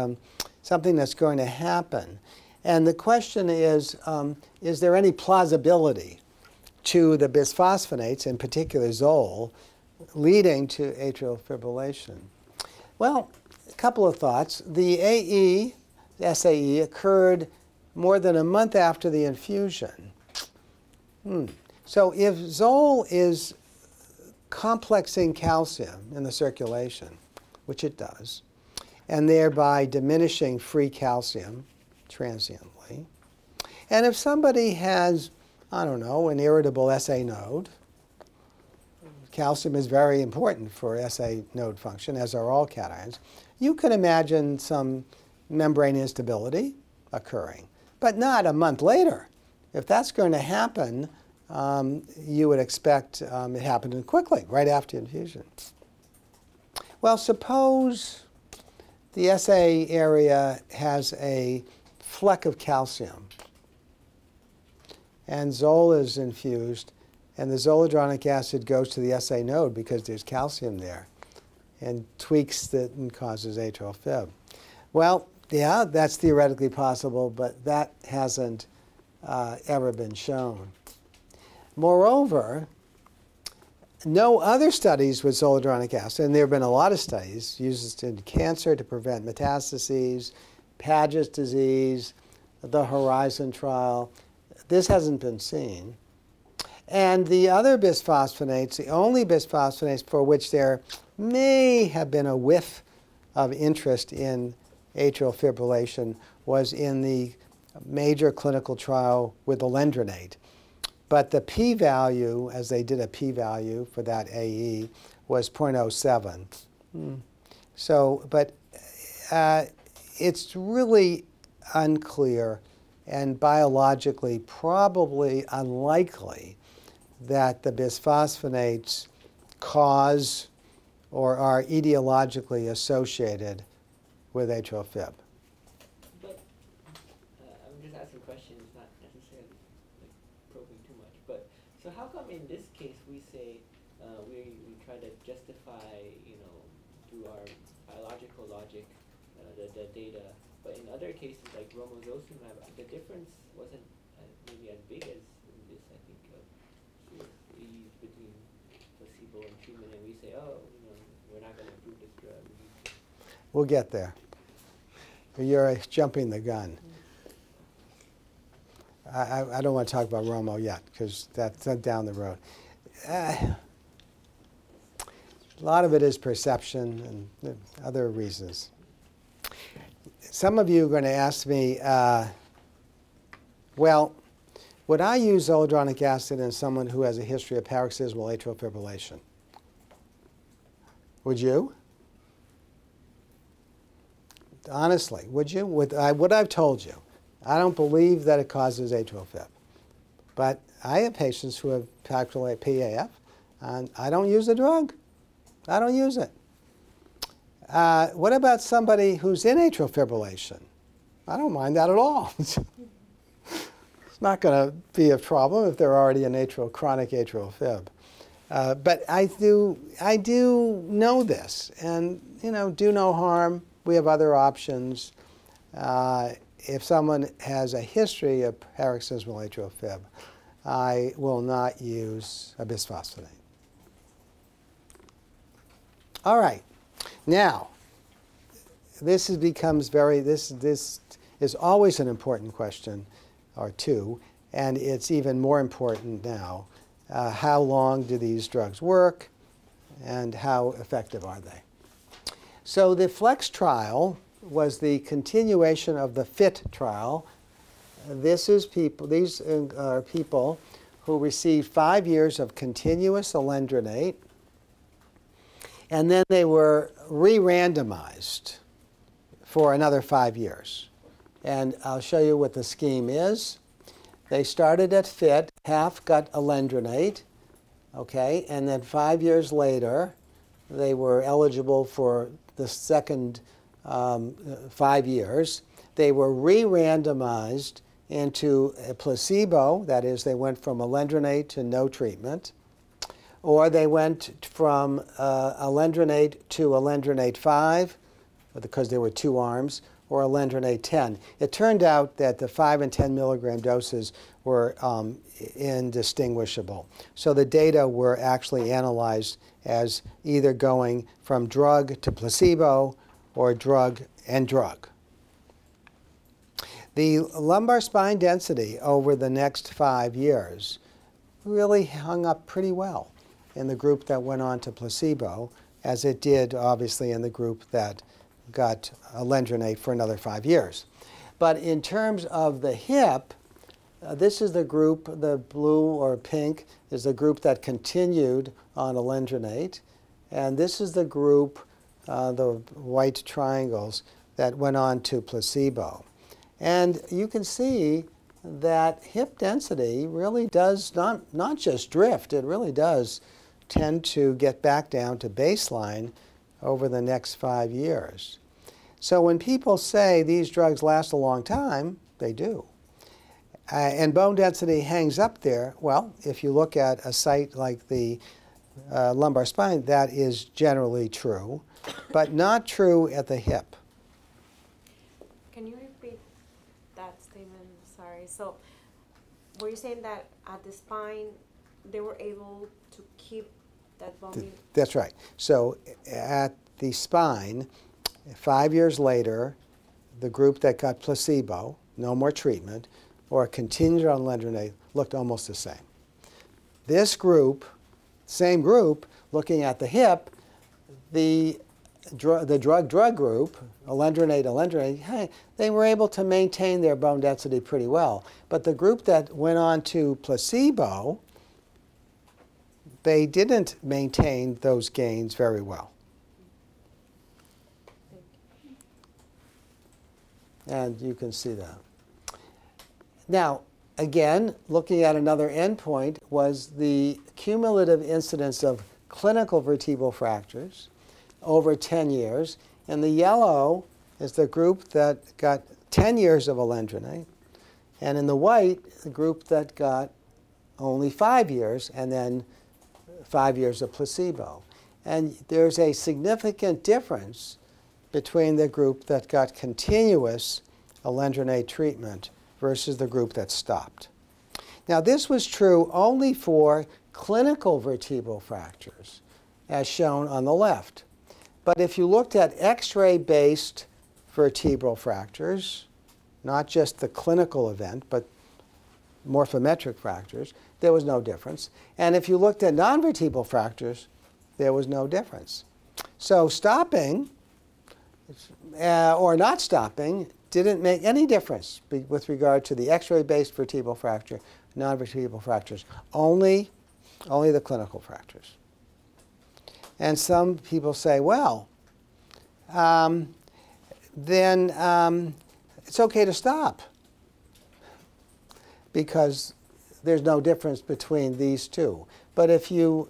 something that's going to happen? And the question is there any plausibility to the bisphosphonates, in particular Zol, leading to atrial fibrillation? Well, a couple of thoughts. The SAE occurred more than a month after the infusion. So if Zol is complexing calcium in the circulation, which it does, and thereby diminishing free calcium transiently, and if somebody has, I don't know, an irritable SA node, calcium is very important for SA node function, as are all cations, you can imagine some membrane instability occurring, but not a month later. If that's going to happen, you would expect it happened quickly, right after infusion. Well, suppose the SA area has a fleck of calcium, and Zol is infused, and the zoledronic acid goes to the SA node because there's calcium there, and tweaks that and causes atrial fib. Well, yeah, that's theoretically possible, but that hasn't ever been shown. Moreover, no other studies with zoledronic acid, and there have been a lot of studies used in cancer to prevent metastases, Paget's disease, the Horizon trial. This hasn't been seen. And the other bisphosphonates, the only bisphosphonates for which there may have been a whiff of interest in atrial fibrillation, was in the major clinical trial with Alendronate. But the p-value, as they did a p-value for that AE, was 0.07. So, but it's really unclear and biologically probably unlikely that the bisphosphonates cause or are etiologically associated with atrial fib. But I'm just asking questions, not necessarily probing too much. But so how come in this case we say we try to justify, through our biological logic, the data, but in other cases like romosozumab, the difference wasn't maybe as big as in this, I think, between We'll get there. You're jumping the gun. I don't want to talk about Romo yet, because that's down the road. A lot of it is perception and other reasons. Some of you are going to ask me, well, would I use zoledronic acid in someone who has a history of paroxysmal atrial fibrillation? Would you? Honestly, would you? What I've told you, I don't believe that it causes atrial fib. But I have patients who have PAF, and I don't use the drug. I don't use it. What about somebody who's in atrial fibrillation? I don't mind that at all. It's not going to be a problem if they're already in chronic atrial fib. But I do know this, and do no harm. We have other options. If someone has a history of paroxysmal atrial fib, I will not use a bisphosphonate. All right. Now, this is always an important question, or two, and it's even more important now. How long do these drugs work, and how effective are they? So the FLEX trial was the continuation of the FIT trial. These are people who received 5 years of continuous alendronate, and then they were re-randomized for another 5 years. And I'll show you what the scheme is. They started at FIT, half got alendronate, okay, and then 5 years later, they were eligible for the second 5 years. They were re-randomized into a placebo, that is, they went from alendronate to no treatment, or they went from alendronate to alendronate 5, because there were 2 arms, or alendronate 10. It turned out that the 5 and 10 milligram doses were indistinguishable. So the data were actually analyzed as either going from drug to placebo or drug and drug. The lumbar spine density over the next 5 years really hung up pretty well in the group that went on to placebo, as it did, obviously, in the group that got alendronate for another 5 years. But in terms of the hip, this is the group, the blue or pink is the group that continued on alendronate. And this is the group, the white triangles, that went on to placebo. And you can see that hip density really does not just drift, it really does tend to get back down to baseline over the next 5 years. So when people say these drugs last a long time, they do. And bone density hangs up there. Well, if you look at a site like the lumbar spine, that is generally true, but not true at the hip. Can you repeat that statement? Sorry. So were you saying that at the spine, they were able to keep that bone? That's right. So at the spine, 5 years later, the group that got placebo, no more treatment, or continued on alendronate, looked almost the same. This group, same group, looking at the hip, the drug group, alendronate, hey, they were able to maintain their bone density pretty well. But the group that went on to placebo, they didn't maintain those gains very well. And you can see that. Now, again, looking at another endpoint was the cumulative incidence of clinical vertebral fractures over 10 years. And the yellow is the group that got 10 years of alendronate. And in the white, the group that got only 5 years and then 5 years of placebo. And there's a significant difference between the group that got continuous alendronate treatment versus the group that stopped. Now, this was true only for clinical vertebral fractures, as shown on the left. But if you looked at X-ray-based vertebral fractures, not just the clinical event, but morphometric fractures, there was no difference. And if you looked at non-vertebral fractures, there was no difference. So stopping or not stopping didn't make any difference with regard to the X-ray-based vertebral fracture, non-vertebral fractures, only the clinical fractures. And some people say, well, then it's okay to stop because there's no difference between these two. But if you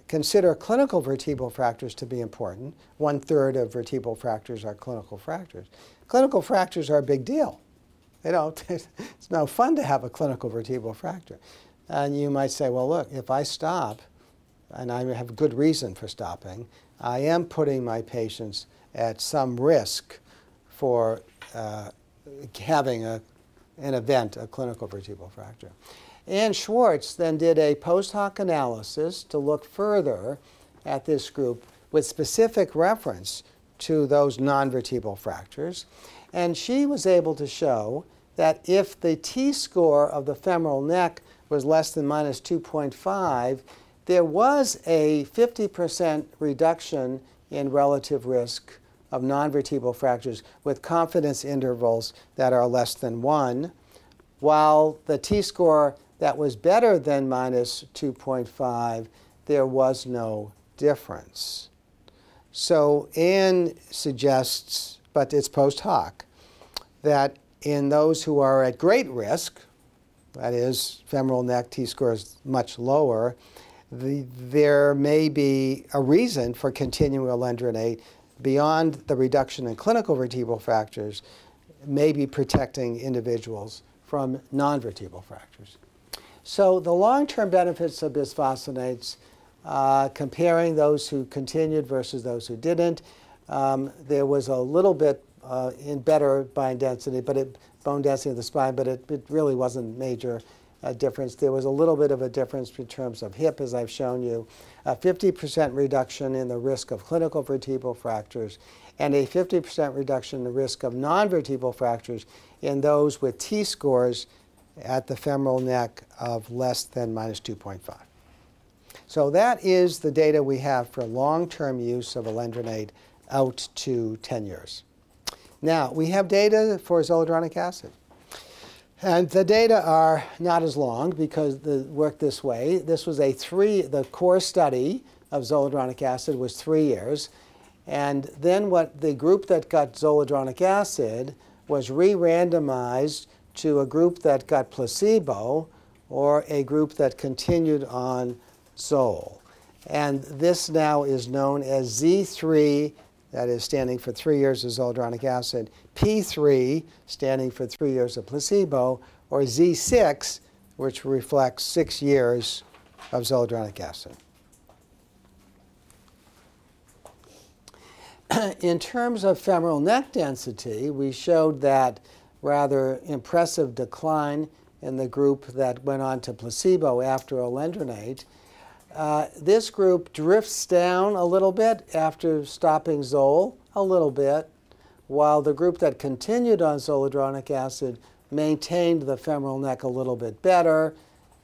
consider clinical vertebral fractures to be important, 1/3 of vertebral fractures are clinical fractures. Clinical fractures are a big deal. It's no fun to have a clinical vertebral fracture. And you might say, well, look, if I stop, and I have good reason for stopping, I am putting my patients at some risk for having an event, a clinical vertebral fracture. And Schwartz then did a post hoc analysis to look further at this group with specific reference to those non-vertebral fractures. And she was able to show that if the T-score of the femoral neck was less than -2.5, there was a 50% reduction in relative risk of non-vertebral fractures with confidence intervals that are less than 1, while the T-score that was better than -2.5, there was no difference. So Anne suggests, but it's post hoc, that in those who are at great risk, that is, femoral neck T-score is much lower, there may be a reason for continuing alendronate beyond the reduction in clinical vertebral fractures, maybe protecting individuals from non-vertebral fractures. So the long-term benefits of bisphosphonates, comparing those who continued versus those who didn't, there was a little bit in better bone density, bone density of the spine, but it really wasn't major difference. There was a little bit of a difference in terms of hip, as I've shown you, a 50% reduction in the risk of clinical vertebral fractures, and a 50% reduction in the risk of non-vertebral fractures in those with T-scores at the femoral neck of less than -2.5. So that is the data we have for long-term use of alendronate out to 10 years. Now, we have data for zoledronic acid. And the data are not as long because they work this way. This was the core study of zoledronic acid was 3 years. And then the group that got zoledronic acid was re-randomized to a group that got placebo or a group that continued on Zol. And this now is known as Z3, that is standing for 3 years of zoledronic acid, P3, standing for 3 years of placebo, or Z6, which reflects 6 years of zoledronic acid. In terms of femoral neck density, we showed that rather impressive decline in the group that went on to placebo after alendronate. This group drifts down a little bit after stopping Zol, a little bit, while the group that continued on zoledronic acid maintained the femoral neck a little bit better,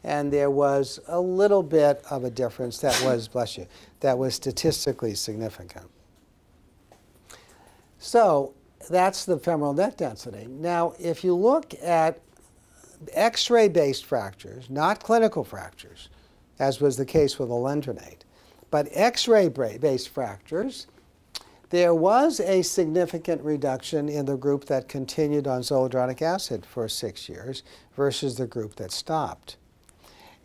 and there was a little bit of a difference that was, bless you, that was statistically significant. So that's the femoral neck density. Now, if you look at X-ray-based fractures, not clinical fractures, as was the case with alendronate, but X-ray-based fractures, there was a significant reduction in the group that continued on zoledronic acid for 6 years versus the group that stopped.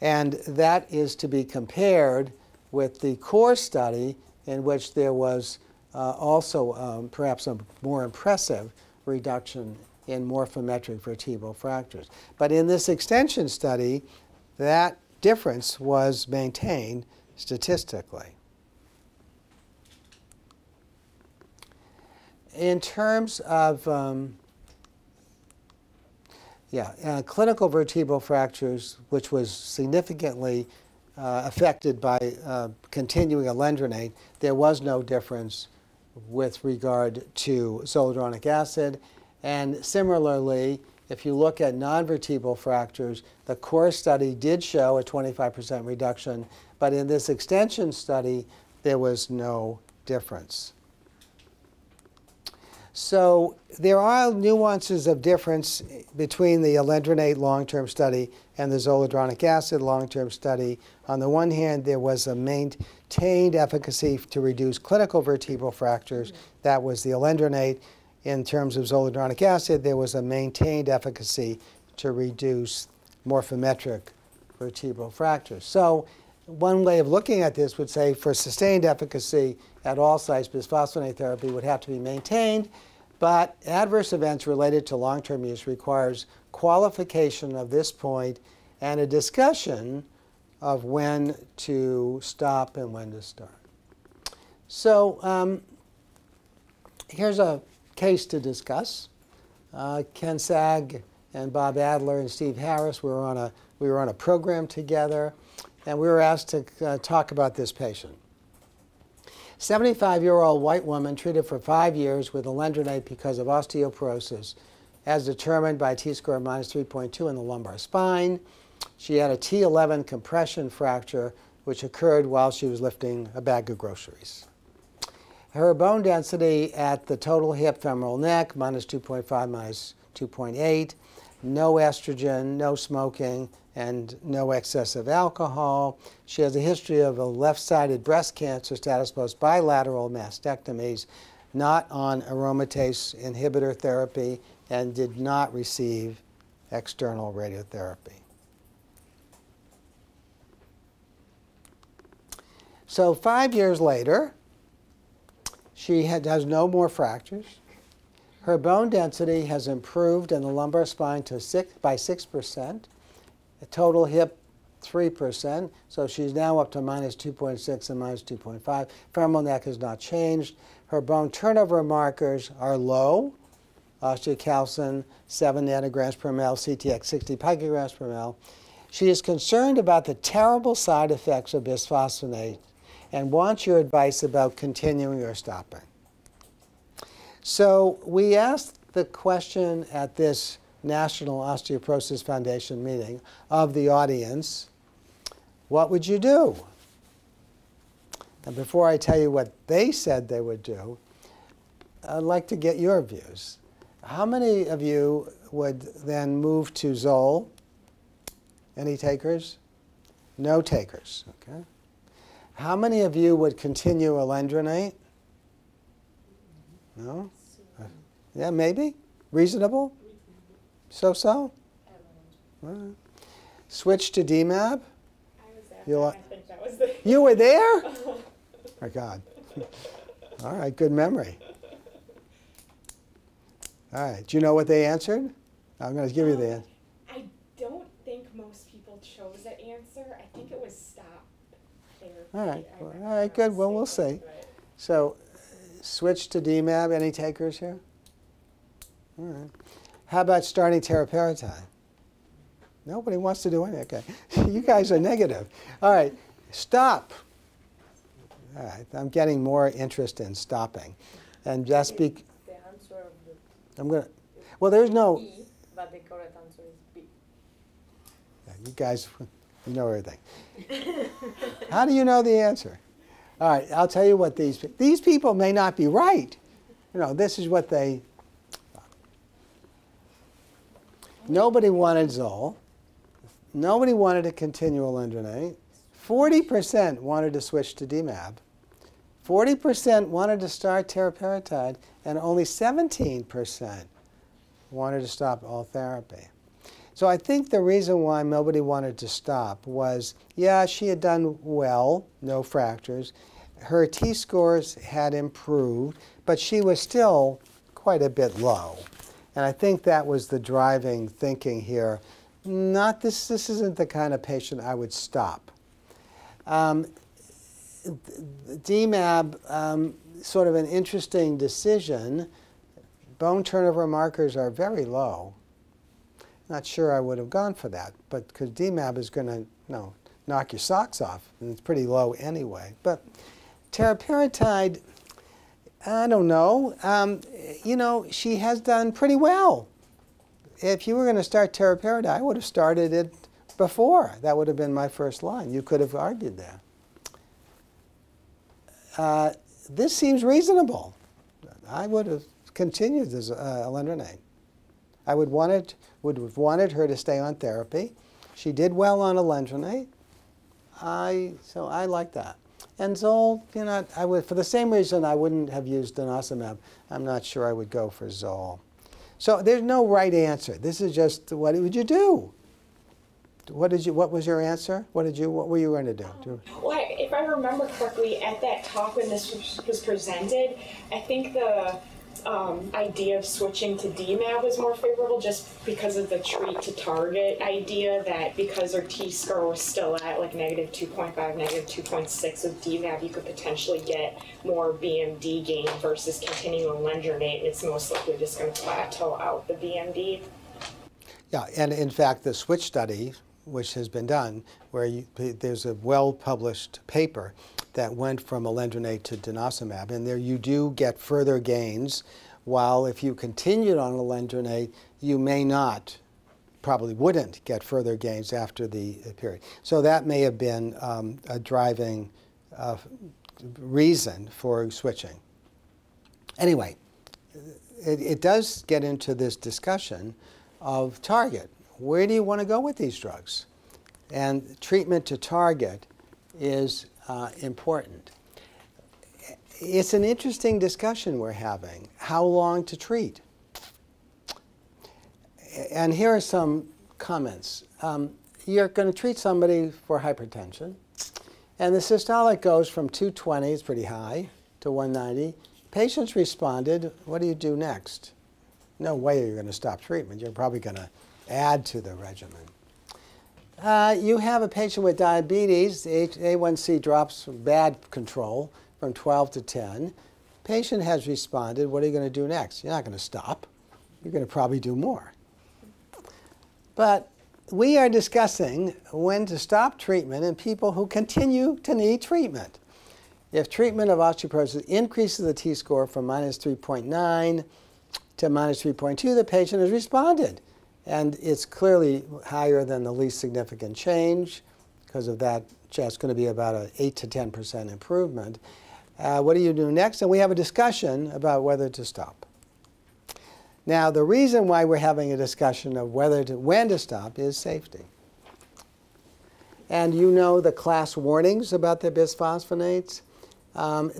And that is to be compared with the core study in which there was also perhaps a more impressive reduction in morphometric vertebral fractures. But in this extension study, that difference was maintained statistically. In terms of clinical vertebral fractures, which was significantly affected by continuing alendronate, there was no difference with regard to zoledronic acid. And similarly, if you look at nonvertebral fractures, the core study did show a 25% reduction, but in this extension study, there was no difference. So there are nuances of difference between the alendronate long-term study and the zoledronic acid long-term study. On the one hand, there was a maintained efficacy to reduce clinical vertebral fractures. That was the alendronate. In terms of zoledronic acid, there was a maintained efficacy to reduce morphometric vertebral fractures. So one way of looking at this would say for sustained efficacy at all sites, bisphosphonate therapy would have to be maintained, but adverse events related to long-term use requires qualification of this point and a discussion of when to stop and when to start. So here's a case to discuss. Ken Sag and Bob Adler and Steve Harris, we were on a program together, and we were asked to talk about this patient. 75-year-old white woman treated for 5 years with alendronate because of osteoporosis, as determined by t-score of -3.2 in the lumbar spine. She had a T11 compression fracture, which occurred while she was lifting a bag of groceries. Her bone density at the total hip femoral neck, -2.5, -2.8, no estrogen, no smoking, and no excessive alcohol. She has a history of a left-sided breast cancer status post bilateral mastectomies, not on aromatase inhibitor therapy, and did not receive external radiotherapy. So 5 years later, she has no more fractures. Her bone density has improved in the lumbar spine to by 6%. The total hip, 3%. So she's now up to -2.6 and -2.5. Femoral neck has not changed. Her bone turnover markers are low. Osteocalcin, 7 nanograms per ml, CTX 60 picograms per ml. She is concerned about the terrible side effects of bisphosphonate and wants your advice about continuing or stopping. So we asked the question at this National Osteoporosis Foundation meeting of the audience, what would you do? And before I tell you what they said they would do, I'd like to get your views. How many of you would then move to Zol? Any takers? No takers, okay. How many of you would continue alendronate? No? Yeah, maybe? Reasonable? So-so? Right. Switch to DMAB? I was there. I think that was the... You were there? Oh, my God. All right, good memory. All right, do you know what they answered? I'm going to give you the answer. I don't think most people chose that answer. I think it was stop therapy. All right, all right, good. Well, we'll see. So, switch to DMAB. Any takers here? All right. How about starting teriparatide? Nobody wants to do anything. Okay. You guys are negative. All right. Stop. All right. I'm getting more interest in stopping. And just be... The answer of the... I'm going to... Well, there's no... B, but the correct answer is B. Yeah, you guys, you know everything. How do you know the answer? All right. I'll tell you what these people may not be right. You know, this is what they... Nobody wanted Zol. Nobody wanted to continue alendronate. 40% wanted to switch to DMAB. 40% wanted to start teriparatide, and only 17% wanted to stop all therapy. So I think the reason why nobody wanted to stop was, yeah, she had done well, no fractures. Her T-scores had improved, but she was still quite a bit low. And I think that was the driving thinking here. Not this. This isn't the kind of patient I would stop. DMAB, sort of an interesting decision. Bone turnover markers are very low. Not sure I would have gone for that, but because DMAB is going to, no, knock your socks off, and it's pretty low anyway. But teriparatide, I don't know. You know, she has done pretty well. If you were going to start teriparatide, I would have started it before. That would have been my first line. You could have argued that. This seems reasonable. I would have continued this alendronate. I would have wanted her to stay on therapy. She did well on alendronate. So I like that. And Zol, you know, I would, for the same reason I wouldn't have used denosumab, I'm not sure I would go for Zol. So there's no right answer. This is just, what would you do? What was your answer? What were you going to do? Well, if I remember correctly, at that talk when this was presented, I think the idea of switching to DMAB was more favorable just because of the treat to target idea, that because her T-score was still at like -2.5, -2.6 with DMAB, you could potentially get more BMD gain versus continuing alendronate, and it's most likely just going to plateau out the BMD. Yeah, and in fact, the switch study, which has been done, where there's a well-published paper that went from alendronate to denosumab, and there you do get further gains, while if you continued on alendronate, you may not, probably wouldn't get further gains after the period. So that may have been a driving reason for switching. Anyway, it does get into this discussion of target. Where do you want to go with these drugs? And treatment to target is important. It's an interesting discussion we're having. How long to treat? And here are some comments. You're going to treat somebody for hypertension, and the systolic goes from 220, it's pretty high, to 190. Patients responded. What do you do next? No way you're going to stop treatment. You're probably going to add to the regimen. You have a patient with diabetes. The A1C drops from bad control from 12 to 10. Patient has responded. What are you going to do next? You're not going to stop. You're going to probably do more. But we are discussing when to stop treatment in people who continue to need treatment. If treatment of osteoporosis increases the T-score from -3.9 to -3.2, the patient has responded. And it's clearly higher than the least significant change. Because of that, it's going to be about an 8 to 10% improvement. What do you do next? And we have a discussion about whether to stop. Now, the reason why we're having a discussion of when to stop is safety. And you know the class warnings about the bisphosphonates.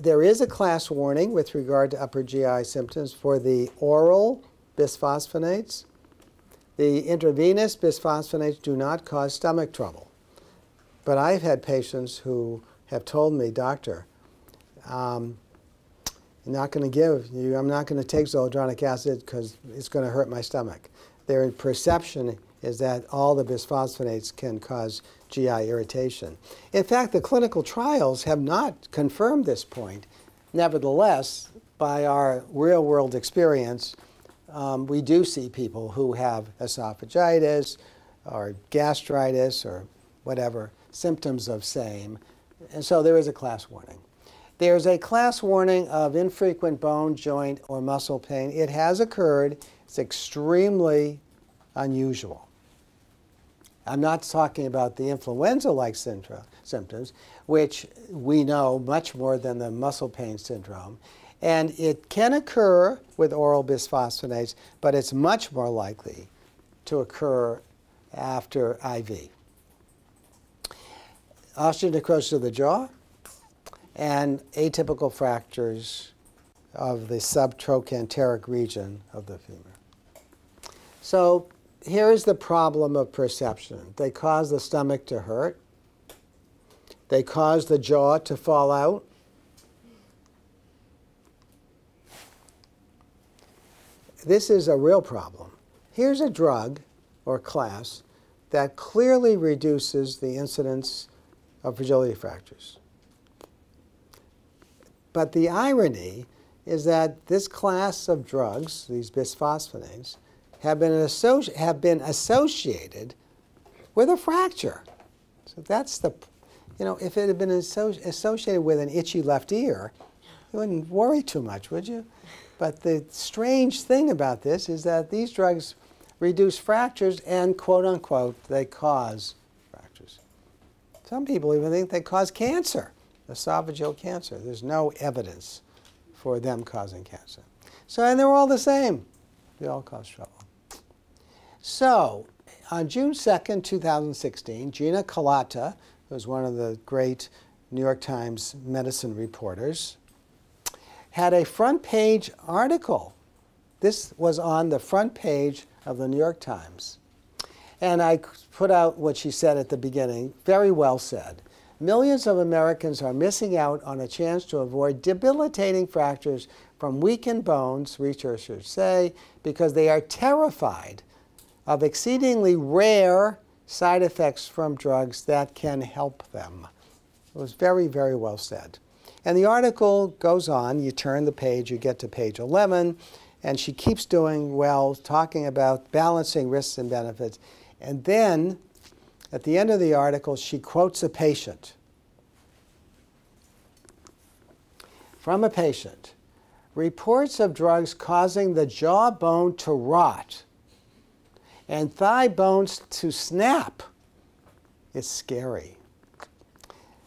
There is a class warning with regard to upper GI symptoms for the oral bisphosphonates. The intravenous bisphosphonates do not cause stomach trouble. But I've had patients who have told me, doctor, I'm not going to take zoledronic acid because it's going to hurt my stomach. Their perception is that all the bisphosphonates can cause GI irritation. In fact, the clinical trials have not confirmed this point. Nevertheless, by our real-world experience, we do see people who have esophagitis or gastritis or whatever, symptoms of same. And so there is a class warning. There's a class warning of infrequent bone, joint, or muscle pain. It has occurred. It's extremely unusual. I'm not talking about the influenza-like symptoms, which we know much more than the muscle pain syndrome. And it can occur with oral bisphosphonates, but it's much more likely to occur after IV. Osteonecrosis of the jaw and atypical fractures of the subtrochanteric region of the femur. So here's the problem of perception. They cause the stomach to hurt. They cause the jaw to fall out. This is a real problem. Here's a drug or class that clearly reduces the incidence of fragility fractures. But the irony is that this class of drugs, these bisphosphonates, have been associated with a fracture. So that's the, if it had been associated with an itchy left ear, you wouldn't worry too much, would you? But the strange thing about this is that these drugs reduce fractures and, quote unquote, they cause fractures. Some people even think they cause cancer, esophageal cancer. There's no evidence for them causing cancer. So, and they're all the same. They all cause trouble. So, on June 2nd, 2016, Gina Colata, who was one of the great New York Times medicine reporters, had a front page article. This was on the front page of the New York Times. And I put out what she said at the beginning, very well said. Millions of Americans are missing out on a chance to avoid debilitating fractures from weakened bones, researchers say, because they are terrified of exceedingly rare side effects from drugs that can help them. It was very, very well said. And the article goes on. You turn the page, you get to page 11, and she keeps doing well, talking about balancing risks and benefits. And then, at the end of the article, she quotes a patient. From a patient. Reports of drugs causing the jawbone to rot and thigh bones to snap. It's scary.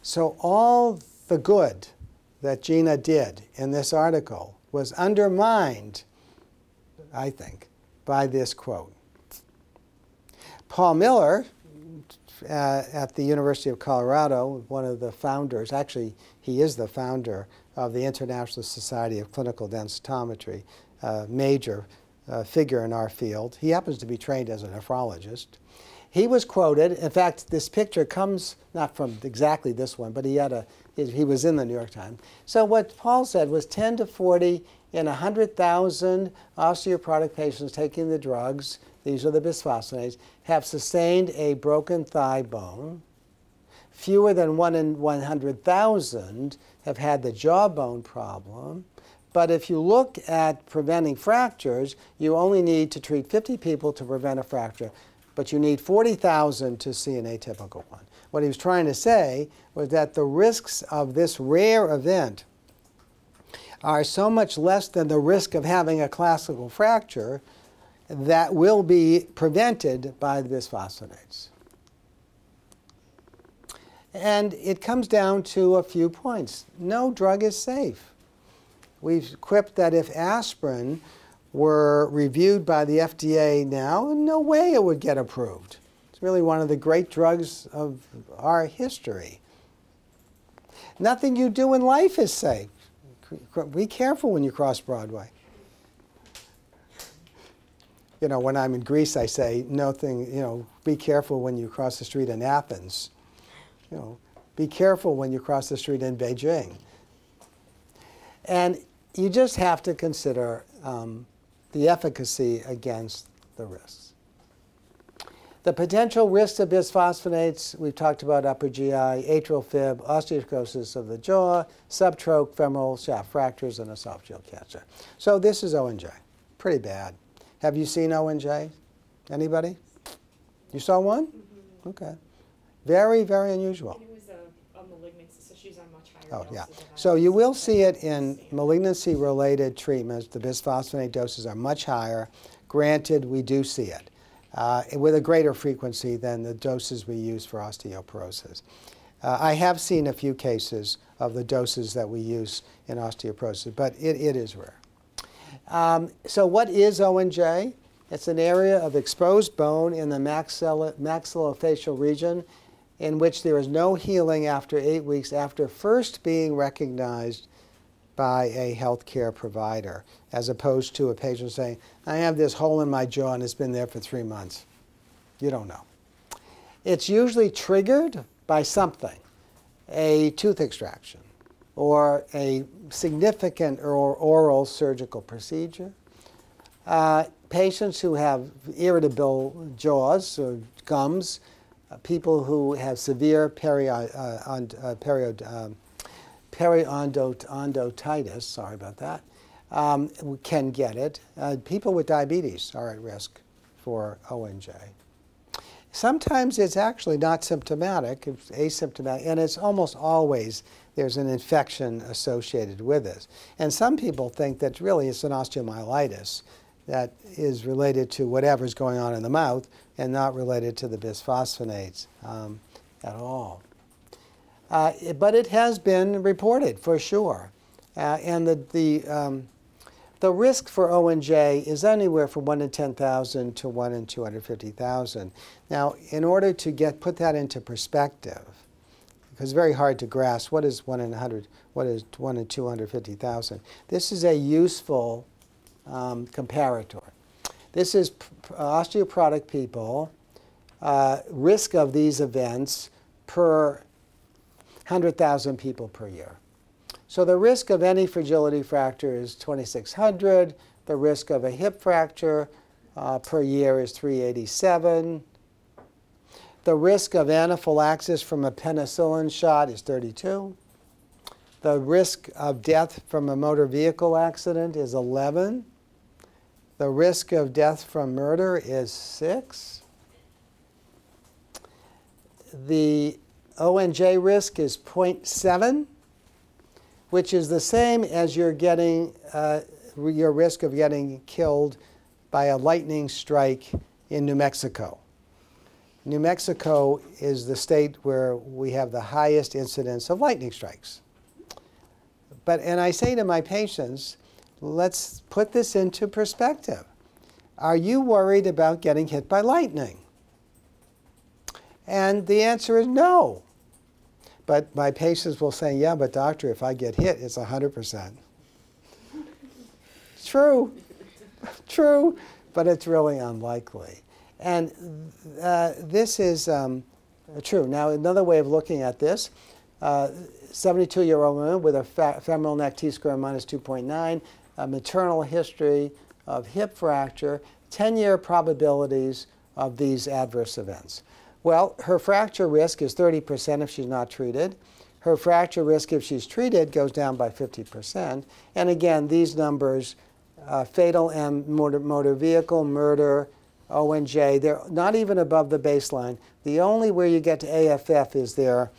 So all the good that Gina did in this article was undermined, I think, by this quote. Paul Miller, at the University of Colorado, one of the founders, actually he is the founder of the International Society of Clinical Densitometry, a major figure in our field. He happens to be trained as a nephrologist. He was quoted, in fact, this picture comes not from exactly this one, but he was in the New York Times. So what Paul said was 10 to 40 in 100,000 osteoporotic patients taking the drugs, these are the bisphosphonates, have sustained a broken thigh bone. Fewer than 1 in 100,000 have had the jawbone problem. But if you look at preventing fractures, you only need to treat 50 people to prevent a fracture, but you need 40,000 to see an atypical one. What he was trying to say was that the risks of this rare event are so much less than the risk of having a classical fracture that will be prevented by the bisphosphonates. And it comes down to a few points. No drug is safe. We've quipped that if aspirin were reviewed by the FDA now, no way it would get approved. It's really one of the great drugs of our history. Nothing you do in life is safe. Be careful when you cross Broadway. You know, when I'm in Greece, I say, be careful when you cross the street in Athens. Be careful when you cross the street in Beijing. And you just have to consider the efficacy against the risks. The potential risks of bisphosphonates, we've talked about upper GI, atrial fib, osteoporosis of the jaw, subtroch, femoral shaft fractures, and esophageal cancer. So this is ONJ. Pretty bad. Have you seen ONJ? Anybody? You saw one? Mm-hmm. Okay. Very, very unusual. And it was a malignancy, so she's on much higher doses. Oh, yeah. Of So you will see it in malignancy-related treatments. The bisphosphonate doses are much higher. Granted, we do see it with a greater frequency than the doses we use for osteoporosis. I have seen a few cases of the doses that we use in osteoporosis, but it is rare. So what is ONJ? It's an area of exposed bone in the maxillofacial region in which there is no healing after 8 weeks after first being recognized by a healthcare provider, as opposed to a patient saying, I have this hole in my jaw and it's been there for 3 months. You don't know. It's usually triggered by something, a tooth extraction, or a significant or oral surgical procedure. Patients who have irritable jaws or gums, people who have severe periodontitis, sorry about that, can get it. People with diabetes are at risk for ONJ. Sometimes it's actually not symptomatic, it's asymptomatic, and it's almost always there's an infection associated with this. And some people think that really it's an osteomyelitis that is related to whatever's going on in the mouth and not related to the bisphosphonates at all. But it has been reported for sure. And the risk for O&J is anywhere from 1 in 10,000 to 1 in 250,000. Now, in order to put that into perspective, because it's very hard to grasp what is 1 in 100, what is 1 in 250,000. This is a useful comparator. This is osteoporotic people, risk of these events per 100,000 people per year. So the risk of any fragility fracture is 2,600. The risk of a hip fracture per year is 387. The risk of anaphylaxis from a penicillin shot is 32. The risk of death from a motor vehicle accident is 11. The risk of death from murder is 6. The O&J risk is 0.7, which is the same as your risk of getting killed by a lightning strike in New Mexico. New Mexico is the state where we have the highest incidence of lightning strikes. And I say to my patients, let's put this into perspective. Are you worried about getting hit by lightning? And the answer is no. But my patients will say, yeah, but doctor, if I get hit, it's 100%. True, true, but it's really unlikely. And this is true. Now, another way of looking at this, 72-year-old woman with a femoral neck T-square minus 2.9, a maternal history of hip fracture, 10-year probabilities of these adverse events. Well, her fracture risk is 30% if she's not treated. Her fracture risk if she's treated goes down by 50%. And again, these numbers, fatal and motor vehicle, murder, O&J, they're not even above the baseline. The only where you get to AFF is there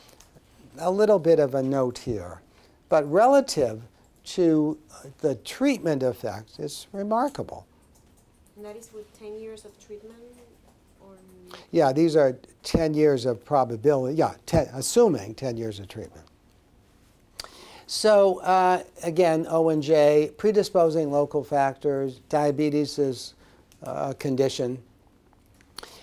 a little bit of a note here. But relative to the treatment effect, it's remarkable. And that is with 10 years of treatment? Or? Yeah, these are 10 years of probability. Yeah, assuming 10 years of treatment. So again, O&J, predisposing local factors, diabetes is a condition.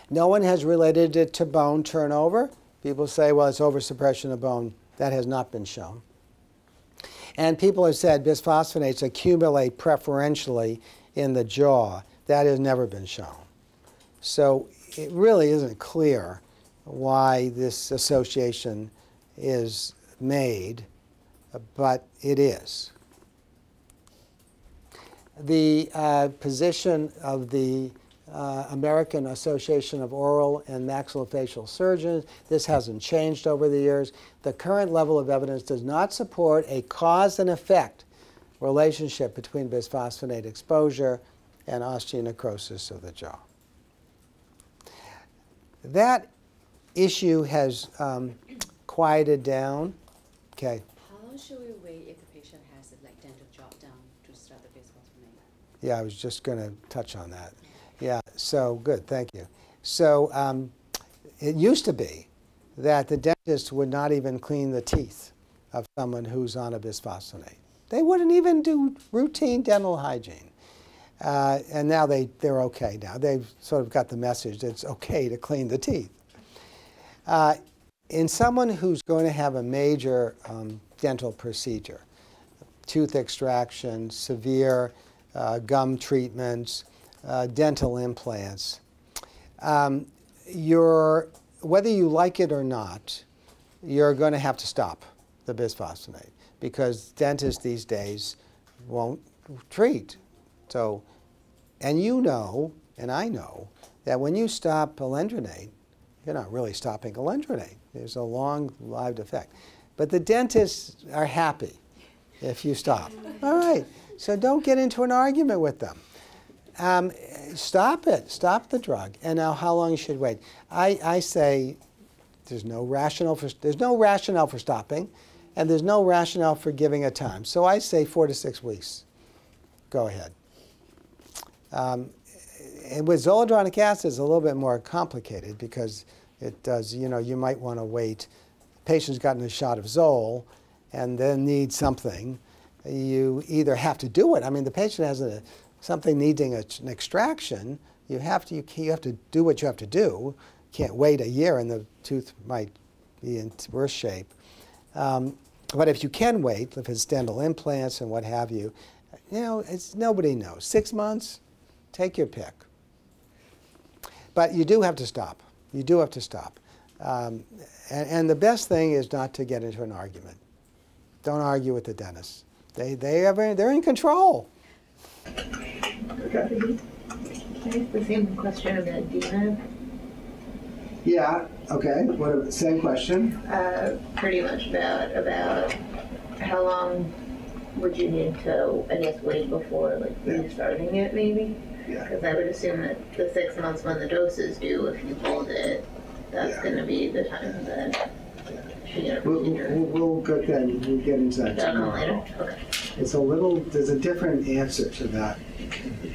No one has related it to bone turnover. People say, well, it's oversuppression of bone. That has not been shown. And people have said bisphosphonates accumulate preferentially in the jaw. That has never been shown. So it really isn't clear why this association is made, but it is. The position of the American Association of Oral and Maxillofacial Surgeons, this hasn't changed over the years. The current level of evidence does not support a cause and effect relationship between bisphosphonate exposure and osteonecrosis of the jaw. That issue has quieted down. Okay. How long should we wait if the patient has like dental drop down to start the bisphosphonate? Yeah, I was just going to touch on that. Yeah, so good, thank you. So it used to be that the dentist would not even clean the teeth of someone who's on a bisphosphonate. They wouldn't even do routine dental hygiene. And now they're okay now. They've sort of got the message that it's okay to clean the teeth. In someone who's going to have a major dental procedure, tooth extraction, severe gum treatments, dental implants, whether you like it or not, you're going to have to stop the bisphosphonate because dentists these days won't treat. So, and you know, and I know, that when you stop alendronate, you're not really stopping alendronate. There's a long-lived effect. But the dentists are happy if you stop. All right, so don't get into an argument with them. Stop it. Stop the drug. And now, how long you should wait? I say there's no rationale for stopping, and there's no rationale for giving a time. So I say 4 to 6 weeks. Go ahead. And with zoledronic acid, it's a little bit more complicated because it does, you might want to wait. Patient's gotten a shot of Zol and then needs something. You either have to do it. I mean, the patient has something needing an extraction. You have to do what you have to do. Can't wait a year and the tooth might be in worse shape. But if you can wait, if it's dental implants and what have you, nobody knows. 6 months, take your pick. But you do have to stop. You do have to stop. And the best thing is not to get into an argument. Don't argue with the dentist. They're in control. Can I ask the same question about DMAP? Yeah, okay. Same question? Pretty much about how long would you need to, I guess, wait before restarting it, maybe? Yeah. Because I would assume that the 6 months when the dose is due, if you hold it, that's going to be the time that you get a procedure. We'll get into that tomorrow. Later? Okay. There's a different answer to that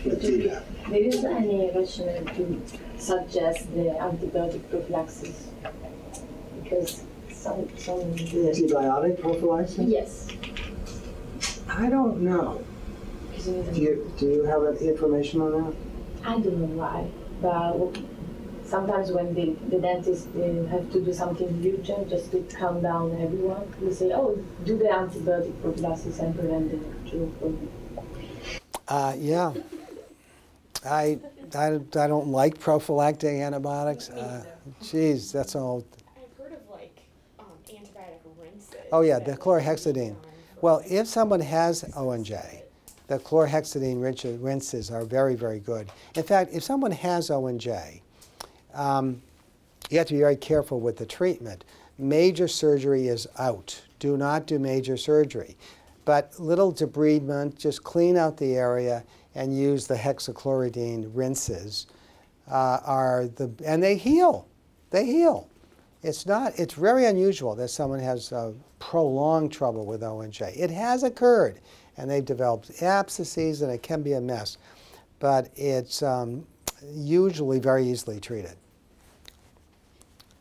with DMAP. There is any rationale to suggest the antibiotic prophylaxis? Because some The antibiotic prophylaxis? yes. I don't know. Do you have any information on that? I don't know why, but sometimes when the dentist have to do something urgent just to calm down everyone, they say, oh, do the antibiotic prophylaxis and prevent the tooth. Yeah. I don't like prophylactic antibiotics. Geez, that's all. I've heard of antibiotic rinses. Oh yeah, the chlorhexidine. Well, if someone has ONJ, the chlorhexidine rinses are very, very good. In fact, if someone has ONJ, you have to be very careful with the treatment. Major surgery is out. Do not do major surgery. But little debridement, just clean out the area and use the hexachloroidine rinses and they heal. They heal. It's very unusual that someone has prolonged trouble with ONJ. It has occurred, and they've developed abscesses, and it can be a mess. But it's usually very easily treated.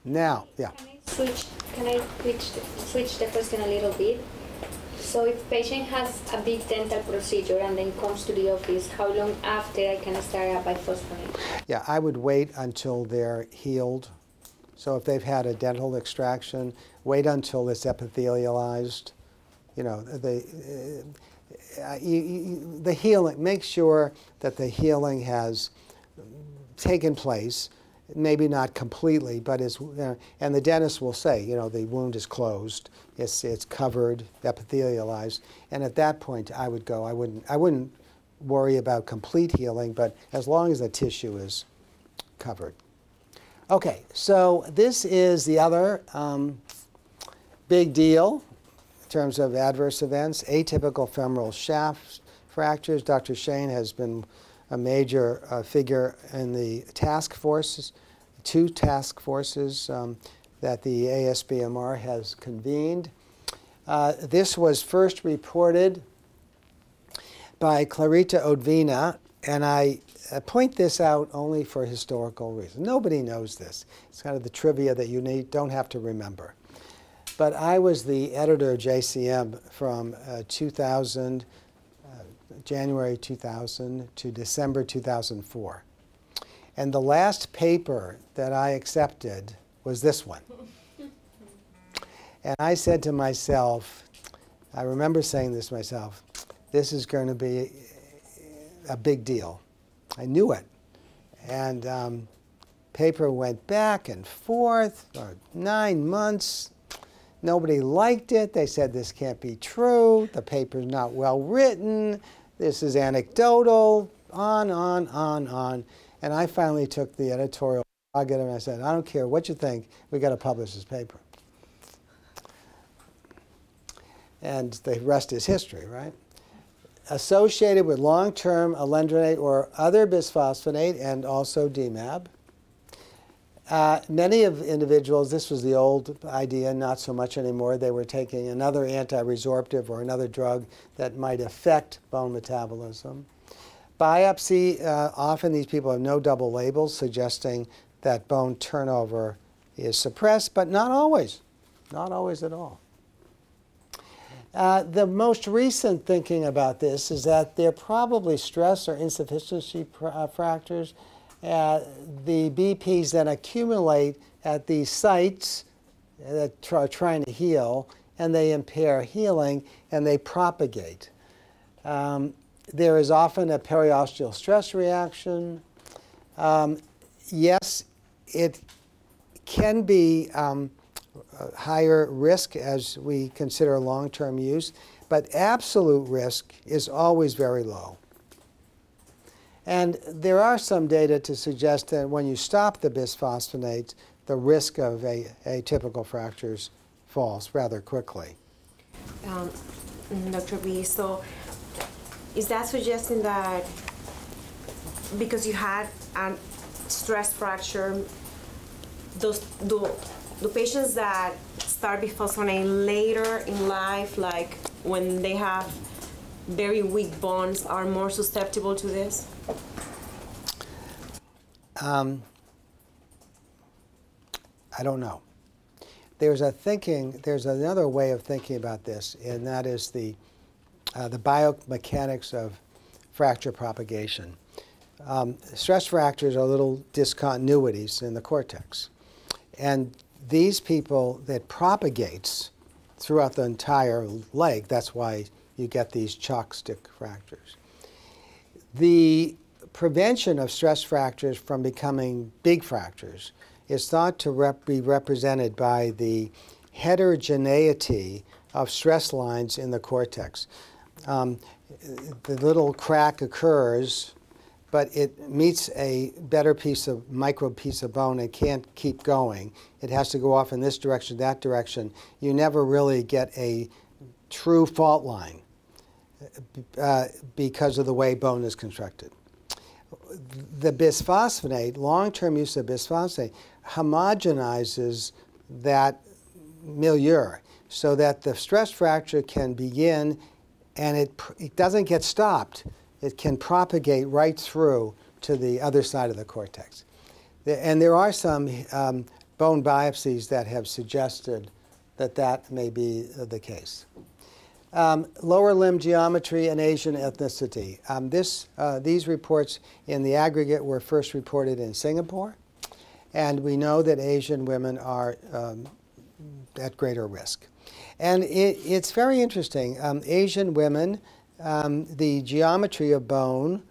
Now, yeah. Can I switch the question a little bit? So if patient has a big dental procedure and then comes to the office, how long after I can start a biphosphonate? Yeah, I would wait until they're healed. So if they've had a dental extraction, wait until it's epithelialized. The healing, make sure that the healing has taken place. Maybe not completely, but it's, and the dentist will say, the wound is closed, it's covered, epithelialized, and at that point I would go. I wouldn't worry about complete healing, but as long as the tissue is covered. Okay, so this is the other big deal in terms of adverse events, atypical femoral shaft fractures. Dr. Shane has been a major figure in the task forces, 2 task forces that the ASBMR has convened. This was first reported by Clarita Odvina, and I point this out only for historical reasons. Nobody knows this. It's kind of the trivia that you don't have to remember. But I was the editor of JCM from 2000, January 2000 to December 2004. And the last paper that I accepted was this one. And I said to myself, I remember saying this to myself, this is going to be a big deal. I knew it. And paper went back and forth for 9 months. Nobody liked it. They said this can't be true. The paper's not well written. This is anecdotal, on. And I finally took the editorial prerogative and I said, I don't care what you think, we've got to publish this paper. And the rest is history, right? associated with long-term alendronate or other bisphosphonate and also DMAB. Many of individuals, this was the old idea, not so much anymore, they were taking another anti-resorptive or another drug that might affect bone metabolism. Biopsy, often these people have no double labels, suggesting that bone turnover is suppressed, but not always. Not always at all. The most recent thinking about this is that they're probably stress or insufficiency fractures. The BPs then accumulate at these sites that are trying to heal, and they impair healing, and they propagate. There is often a periosteal stress reaction. Yes, it can be higher risk as we consider long-term use, but absolute risk is always very low. And there are some data to suggest that when you stop the bisphosphonates, the risk of atypical fractures falls rather quickly. Dr. B, so is that suggesting that because you had a stress fracture, the patients that start bisphosphonating later in life, like when they have very weak bones, are more susceptible to this? I don't know. There's another way of thinking about this, and that is the biomechanics of fracture propagation. Stress fractures are little discontinuities in the cortex. And these people, that propagates throughout the entire leg. That's why you get these chalk stick fractures. The prevention of stress fractures from becoming big fractures is thought to be represented by the heterogeneity of stress lines in the cortex. The little crack occurs, but it meets a better micro piece of bone and can't keep going. It has to go off in this direction, that direction. You never really get a true fault line because of the way bone is constructed. The bisphosphonate, long-term use of bisphosphonate, homogenizes that milieu so that the stress fracture can begin, and it doesn't get stopped. It can propagate right through to the other side of the cortex. And there are some bone biopsies that have suggested that that may be the case. Lower limb geometry and Asian ethnicity. These reports in the aggregate were first reported in Singapore, and we know that Asian women are at greater risk. And it's very interesting. Asian women, the geometry of bone,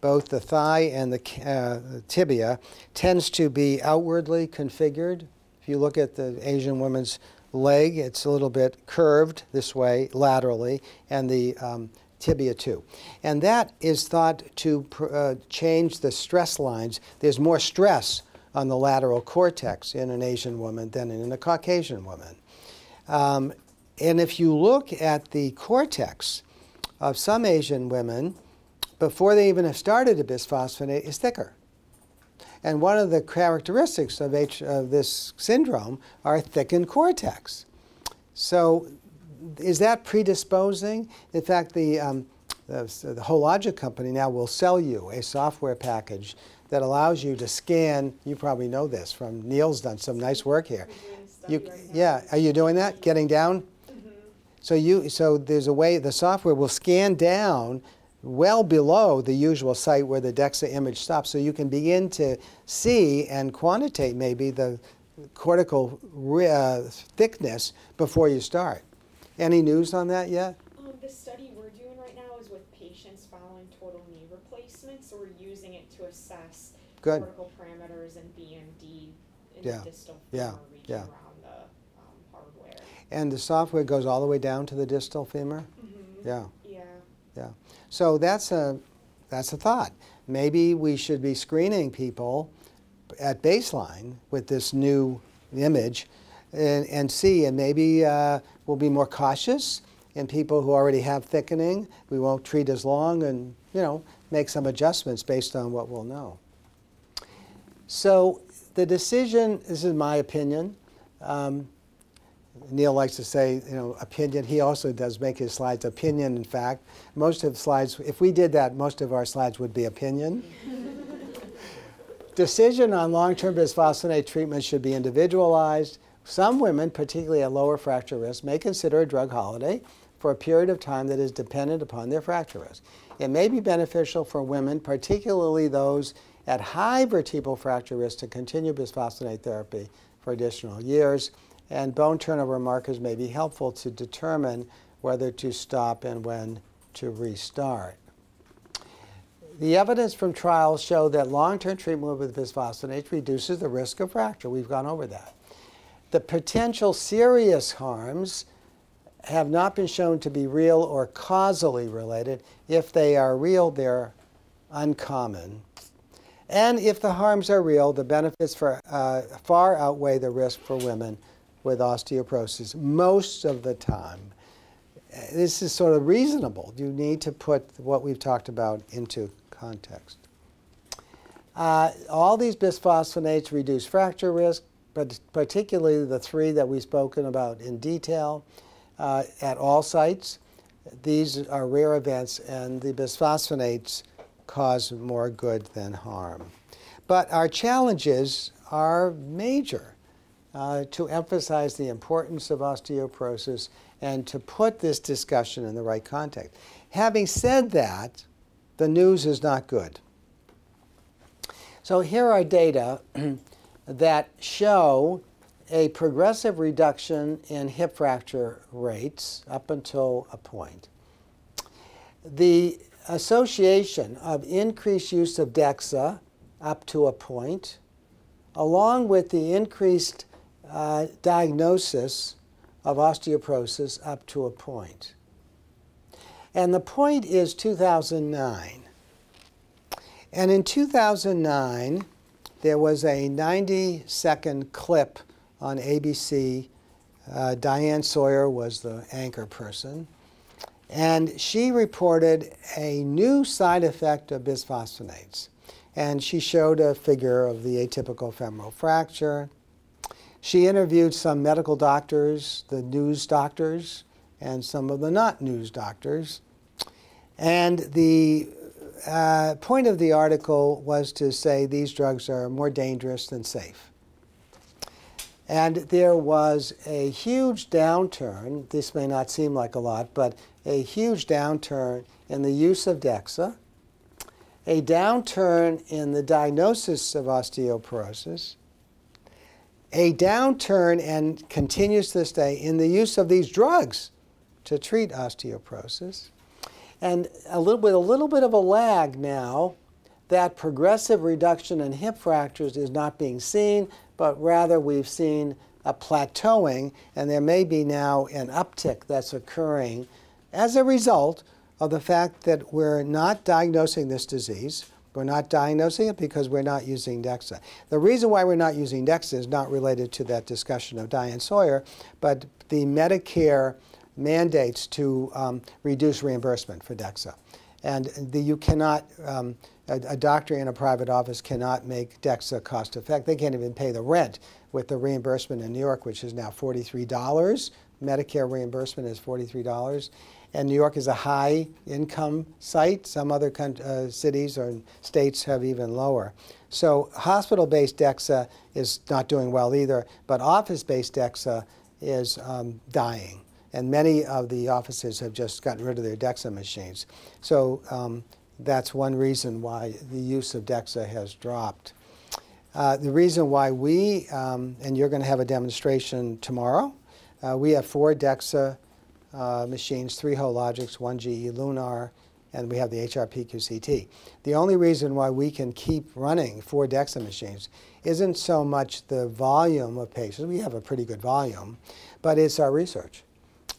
both the thigh and the tibia, tends to be outwardly configured. If you look at the Asian woman's leg, it's a little bit curved this way laterally, and the tibia too. And that is thought to change the stress lines. There's more stress on the lateral cortex in an Asian woman than in a Caucasian woman. And if you look at the cortex of some Asian women, before they even have started a bisphosphonate, is thicker. And one of the characteristics of this syndrome are thickened cortex. So is that predisposing? In fact, the Hologic company now will sell you a software package that allows you to scan. You probably know this from Neil's done some nice work here. Yeah, are you doing that? Getting down? Mm-hmm. So there's a way the software will scan down well below the usual site where the DEXA image stops, so you can begin to see and quantitate maybe the cortical thickness before you start. Any news on that yet? The study we're doing right now is with patients following total knee replacement, so we're using it to assess cortical parameters and BMD in the distal femur region around the hardware. And the software goes all the way down to the distal femur? Mm-hmm. Yeah. Yeah. So that's a thought. Maybe we should be screening people at baseline with this new image and see, and maybe we'll be more cautious in people who already have thickening. We won't treat as long and, make some adjustments based on what we'll know. So the decision, this is my opinion. Neil likes to say, opinion. He also does make his slides opinion, in fact. Most of the slides, if we did that, most of our slides would be opinion. Decision on long-term bisphosphonate treatment should be individualized. Some women, particularly at lower fracture risk, may consider a drug holiday for a period of time that is dependent upon their fracture risk. It may be beneficial for women, particularly those at high vertebral fracture risk, to continue bisphosphonate therapy for additional years. And bone turnover markers may be helpful to determine whether to stop and when to restart. The evidence from trials show that long-term treatment with bisphosphonates reduces the risk of fracture. We've gone over that. The potential serious harms have not been shown to be real or causally related. If they are real, they're uncommon. And if the harms are real, the benefits far outweigh the risk for women with osteoporosis most of the time. This is sort of reasonable. You need to put what we've talked about into context. All these bisphosphonates reduce fracture risk, but particularly the three that we've spoken about in detail at all sites. These are rare events, and the bisphosphonates cause more good than harm. But our challenges are major to emphasize the importance of osteoporosis and to put this discussion in the right context. Having said that, the news is not good. So here are data that show a progressive reduction in hip fracture rates up until a point. The association of increased use of DEXA up to a point, along with the increased diagnosis of osteoporosis up to a point. And the point is 2009. And in 2009, there was a 90-second clip on ABC. Diane Sawyer was the anchor person. And she reported a new side effect of bisphosphonates. And she showed a figure of the atypical femoral fracture. She interviewed some medical doctors, the news doctors, and some of the not news doctors. And the point of the article was to say these drugs are more dangerous than safe. And there was a huge downturn. This may not seem like a lot, but a huge downturn in the use of DEXA, a downturn in the diagnosis of osteoporosis, a downturn, and continues to this day, in the use of these drugs to treat osteoporosis. And with a little bit of a lag now, that progressive reduction in hip fractures is not being seen, but rather we've seen a plateauing, and there may be now an uptick that's occurring as a result of the fact that we're not diagnosing this disease. We're not diagnosing it because we're not using DEXA. The reason why we're not using DEXA is not related to that discussion of Diane Sawyer, but the Medicare mandates to reduce reimbursement for DEXA. And you cannot, a doctor in a private office cannot make DEXA cost effective. They can't even pay the rent with the reimbursement in New York, which is now $43. Medicare reimbursement is $43. And New York is a high income site. Some other cities or states have even lower. So hospital-based DEXA is not doing well either, but office-based DEXA is dying. And many of the offices have just gotten rid of their DEXA machines. So that's one reason why the use of DEXA has dropped. The reason why we, and you're going to have a demonstration tomorrow, we have 4 DEXA machines, 3 Hologics, 1 GE Lunar, and we have the HRPQCT. The only reason why we can keep running 4 DEXA machines isn't so much the volume of patients. We have a pretty good volume, but it's our research.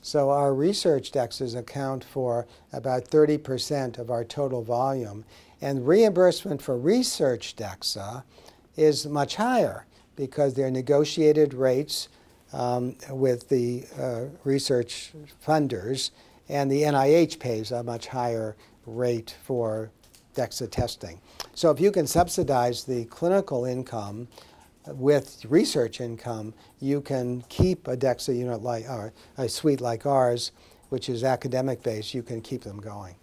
So our research DEXAs account for about 30% of our total volume. And reimbursement for research DEXA is much higher because they're negotiated rates with the research funders, and the NIH pays a much higher rate for DEXA testing. So if you can subsidize the clinical income with research income, you can keep a DEXA unit like, or a suite like ours, which is academic-based, you can keep them going.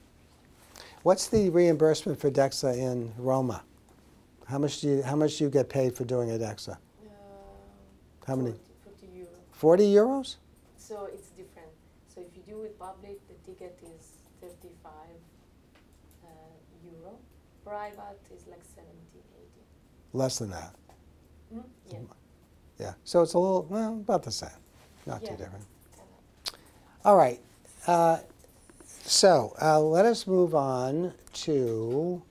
What's the reimbursement for DEXA in Roma? How much do you get paid for doing a DEXA? How many? 40 euro. 40 euros? So it's different. So if you do it public, the ticket is 35 euro. Private is like 70, 80. Less than that. Mm? Yeah. Yeah. So it's a little, well, about the same. Not too different. Yeah. All right. So let us move on to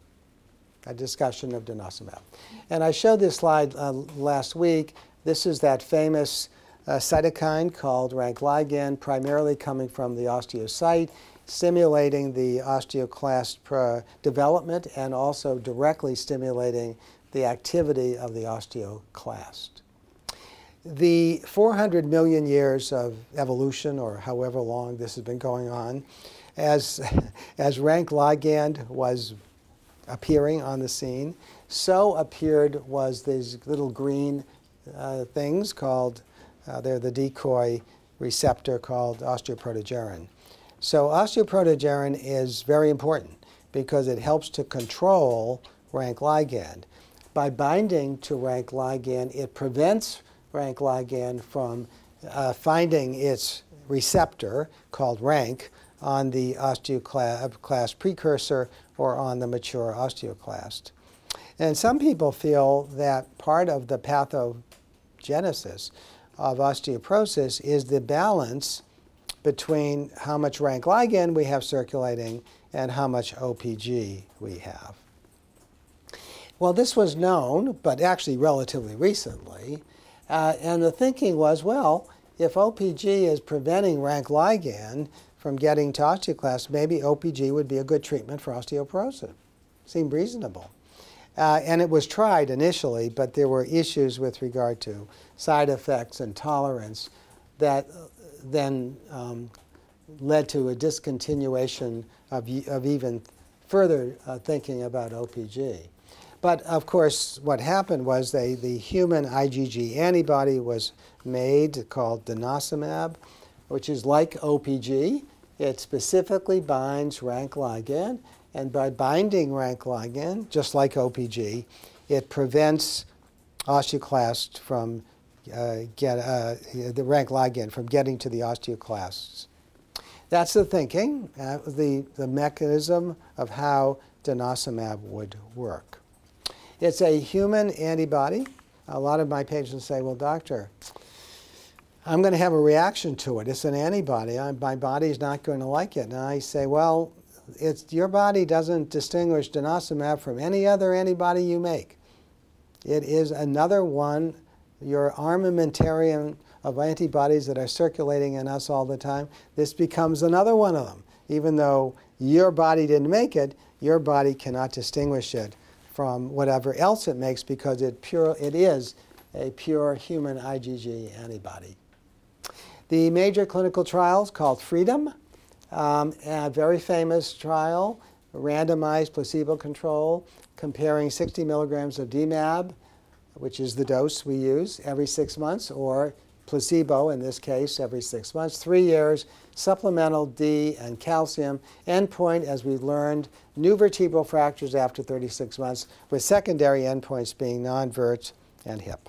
a discussion of denosumab. And I showed this slide last week. This is that famous cytokine called rank ligand, primarily coming from the osteocyte, stimulating the osteoclast development and also directly stimulating the activity of the osteoclast. The 400 million years of evolution, or however long this has been going on, as rank ligand was appearing on the scene, so appeared was these little green things called, they're the decoy receptor called osteoprotogerin. So osteoprotogerin is very important because it helps to control rank ligand. By binding to rank ligand, it prevents rank ligand from finding its receptor, called rank, on the osteoclast precursor or on the mature osteoclast. And some people feel that part of the pathogenesis of osteoporosis is the balance between how much rank ligand we have circulating and how much OPG we have. Well, this was known, but actually relatively recently. And the thinking was, well, if OPG is preventing rank ligand from getting to osteoclast, maybe OPG would be a good treatment for osteoporosis. Seemed reasonable. And it was tried initially, but there were issues with regard to side effects and tolerance that then led to a discontinuation of even further thinking about OPG. But of course, what happened was the human IgG antibody was made called denosumab, which is like OPG. It specifically binds rank ligand, and by binding rank ligand, just like OPG, it prevents osteoclast from the rank ligand from getting to the osteoclasts. That's the thinking, the mechanism of how denosumab would work. It's a human antibody. A lot of my patients say, well, doctor, I'm going to have a reaction to it. It's an antibody. My body's not going to like it. And I say, well, your body doesn't distinguish denosumab from any other antibody you make. It is another one, your armamentarium of antibodies that are circulating in us all the time. This becomes another one of them. Even though your body didn't make it, your body cannot distinguish it from whatever else it makes because it is a pure human IgG antibody. The major clinical trials called Freedom, a very famous trial, randomized placebo control, comparing 60 milligrams of DMAB, which is the dose we use, every 6 months, or placebo, in this case, every 6 months, 3 years, supplemental D and calcium. Endpoint, as we learned, new vertebral fractures after 36 months, with secondary endpoints being non-vert and hip.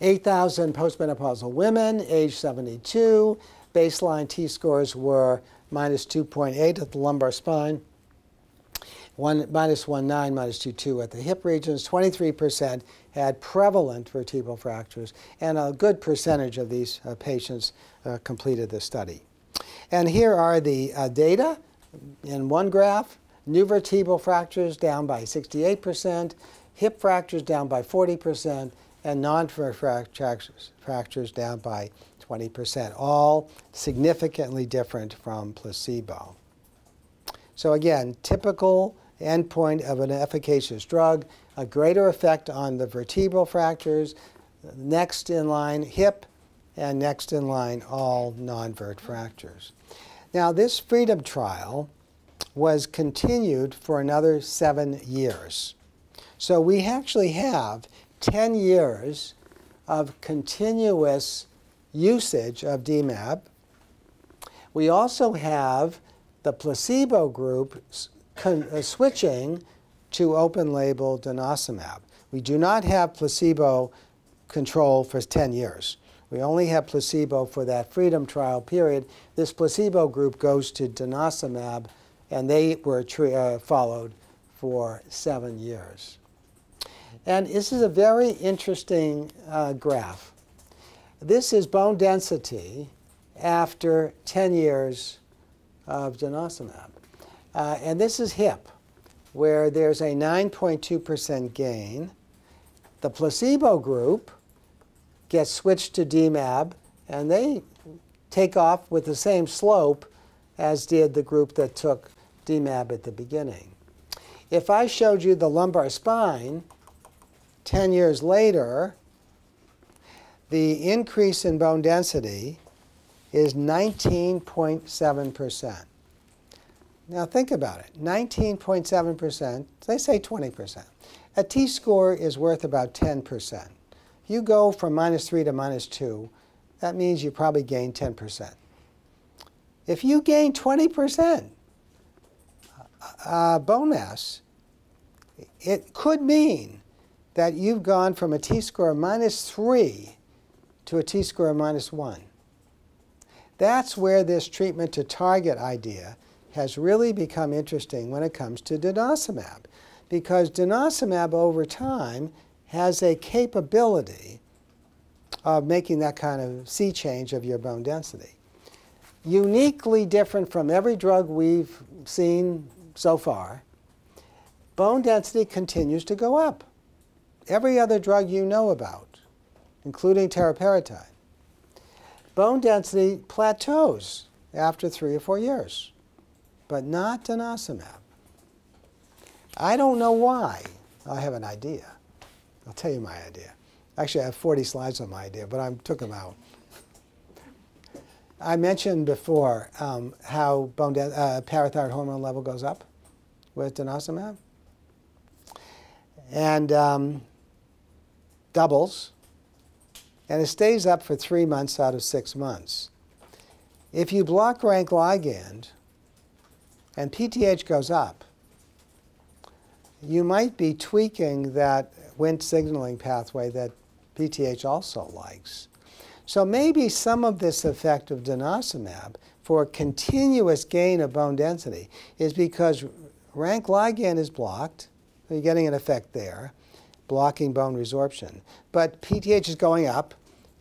8,000 postmenopausal women, age 72. Baseline T-scores were minus 2.8 at the lumbar spine, minus 1.9, minus 2.2 at the hip regions. 23% had prevalent vertebral fractures, and a good percentage of these patients completed the study. And here are the data in one graph. New vertebral fractures down by 68%, hip fractures down by 40%, and non-fractures down by 20%, all significantly different from placebo. So again, typical endpoint of an efficacious drug, a greater effect on the vertebral fractures, next in line hip, and next in line all non-vert fractures. Now this freedom trial was continued for another 7 years. So we actually have 10 years of continuous usage of DMAB. We also have the placebo group switching to open-label denosumab. We do not have placebo control for 10 years. We only have placebo for that freedom trial period. This placebo group goes to denosumab, and they were followed for 7 years. And this is a very interesting graph. This is bone density after 10 years of denosumab. And this is hip, where there's a 9.2% gain. The placebo group gets switched to DMAB, and they take off with the same slope as did the group that took DMAB at the beginning. If I showed you the lumbar spine 10 years later, the increase in bone density is 19.7%. Now think about it. 19.7%, they say 20%. A t-score is worth about 10%. You go from -3 to -2, that means you probably gain 10%. If you gain 20% bone mass, it could mean that you've gone from a t-score of -3 to a t-score of -1. That's where this treatment to target idea has really become interesting when it comes to denosumab, because denosumab over time has a capability of making that kind of sea change of your bone density. Uniquely different from every drug we've seen so far, bone density continues to go up. Every other drug you know about, including teriparatide, bone density plateaus after 3 or 4 years, but not denosumab. I don't know why. I have an idea. I'll tell you my idea. Actually, I have 40 slides on my idea, but I took them out. I mentioned before how parathyroid hormone level goes up with denosumab, and doubles, and it stays up for 3 months out of 6 months. If you block rank ligand and PTH goes up, you might be tweaking that Wnt signaling pathway that PTH also likes. So maybe some of this effect of denosumab for continuous gain of bone density is because rank ligand is blocked, so you're getting an effect there, blocking bone resorption. But PTH is going up,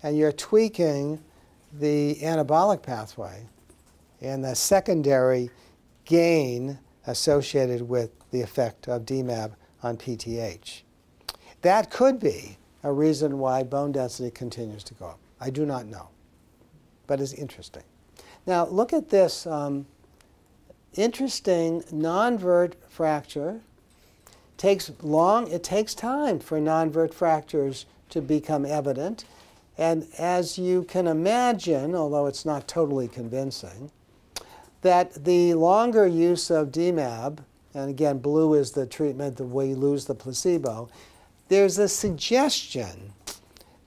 and you're tweaking the anabolic pathway and the secondary gain associated with the effect of DMAB on PTH. That could be a reason why bone density continues to go up. I do not know, but it's interesting. Now look at this interesting non-vert fracture. It takes time for non-vert fractures to become evident. And as you can imagine, although it's not totally convincing, that the longer use of DMAB, and again, blue is the treatment where you lose the placebo, there's a suggestion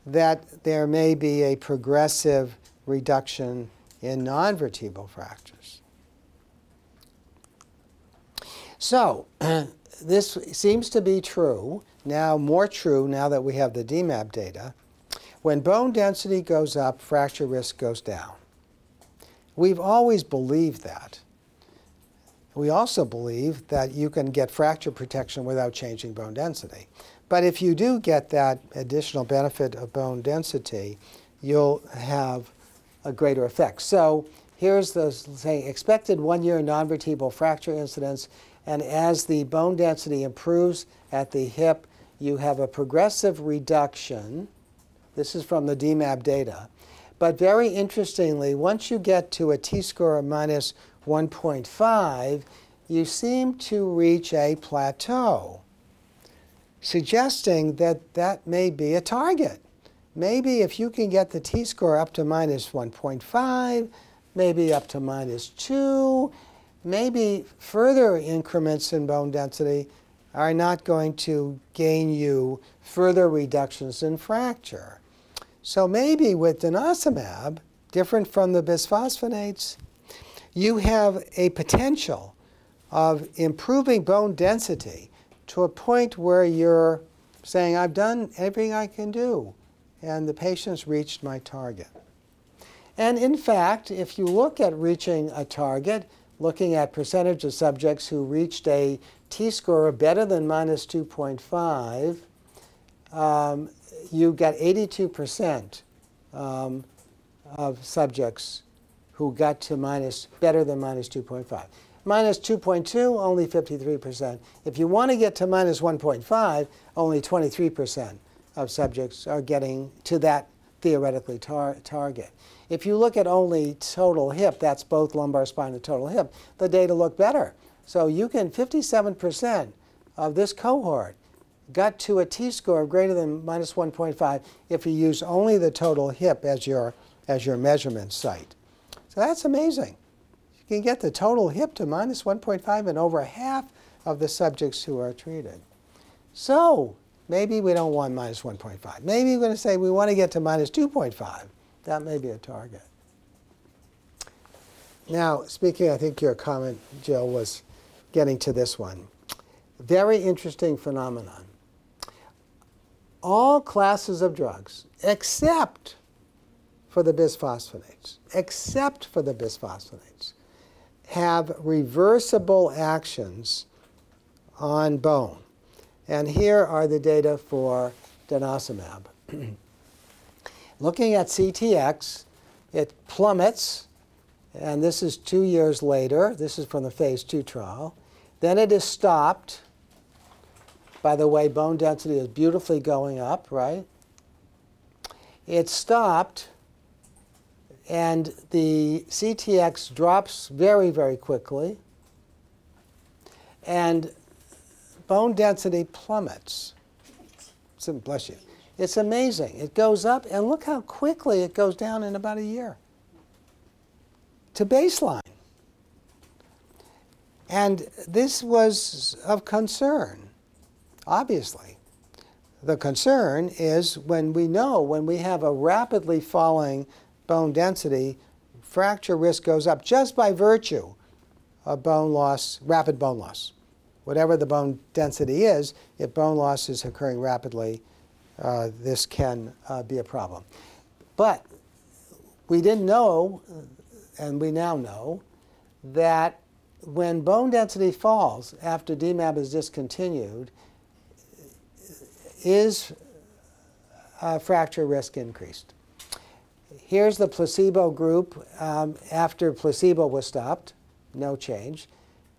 that there may be a progressive reduction in non-vertebral fractures. So this seems to be true, now more true now that we have the DMAB data. When bone density goes up, fracture risk goes down. We've always believed that. We also believe that you can get fracture protection without changing bone density. But if you do get that additional benefit of bone density, you'll have a greater effect. So here's the expected 1-year non-vertebral fracture incidence. And as the bone density improves at the hip, you have a progressive reduction. This is from the DMAB data. But very interestingly, once you get to a t-score of -1.5, you seem to reach a plateau, suggesting that that may be a target. maybe if you can get the t-score up to minus 1.5, maybe up to minus 2, maybe further increments in bone density are not going to gain you further reductions in fracture. So maybe with denosumab, different from the bisphosphonates, you have a potential of improving bone density to a point where you're saying, I've done everything I can do, and the patient's reached my target. And in fact, if you look at reaching a target, looking at percentage of subjects who reached a t-score of better than minus 2.5, you got 82% of subjects who got to better than minus 2.5. Minus 2.2, only 53%. If you want to get to minus 1.5, only 23% of subjects are getting to that theoretically target. If you look at only total hip, that's both lumbar spine and total hip, the data look better. So you can, 57% of this cohort got to a t-score of greater than minus 1.5 if you use only the total hip as your measurement site. So that's amazing. You can get the total hip to minus 1.5 in over half of the subjects who are treated. So maybe we don't want minus 1.5. Maybe we're going to say we want to get to minus 2.5. That may be a target. Now, speaking, I think your comment, Jill, was getting to this one. Very interesting phenomenon. All classes of drugs, except for the bisphosphonates, have reversible actions on bone. And here are the data for denosumab. Looking at CTX, it plummets, and this is 2 years later. This is from the phase 2 trial. Then it is stopped. By the way, bone density is beautifully going up, right? It stopped, and the CTX drops very, very quickly, and bone density plummets. Bless you. It's amazing. It goes up, and look how quickly it goes down in about a year to baseline. And this was of concern, obviously. The concern is when we have a rapidly falling bone density, fracture risk goes up just by virtue of bone loss, rapid bone loss. Whatever the bone density is, if bone loss is occurring rapidly, this can be a problem. But we didn't know, and we now know, that when bone density falls after DMAB is discontinued, is fracture risk increased. Here's the placebo group after placebo was stopped, no change.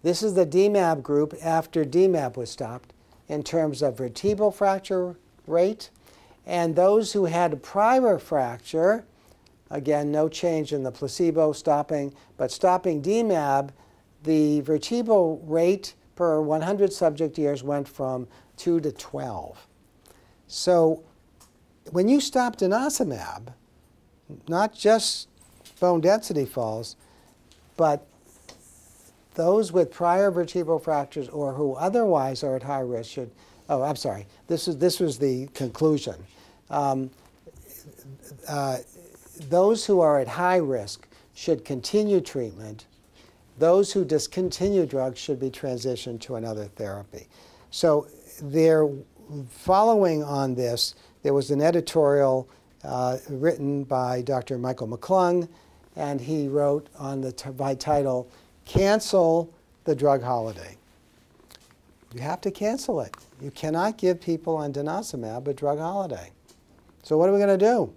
This is the DMAB group after DMAB was stopped in terms of vertebral fracture rate. And those who had prior fracture, again, no change in the placebo stopping, but stopping DMAB, the vertebral rate per 100 subject years went from 2 to 12. So when you stop denosumab, not just bone density falls, but those with prior vertebral fractures or who otherwise are at high risk should, oh, I'm sorry, this was the conclusion. Those who are at high risk should continue treatment. Those who discontinue drugs should be transitioned to another therapy. So following on this, there was an editorial written by Dr. Michael McClung, and he wrote on by title, "Cancel the Drug Holiday." You have to cancel it. You cannot give people on denosumab a drug holiday. So what are we going to do?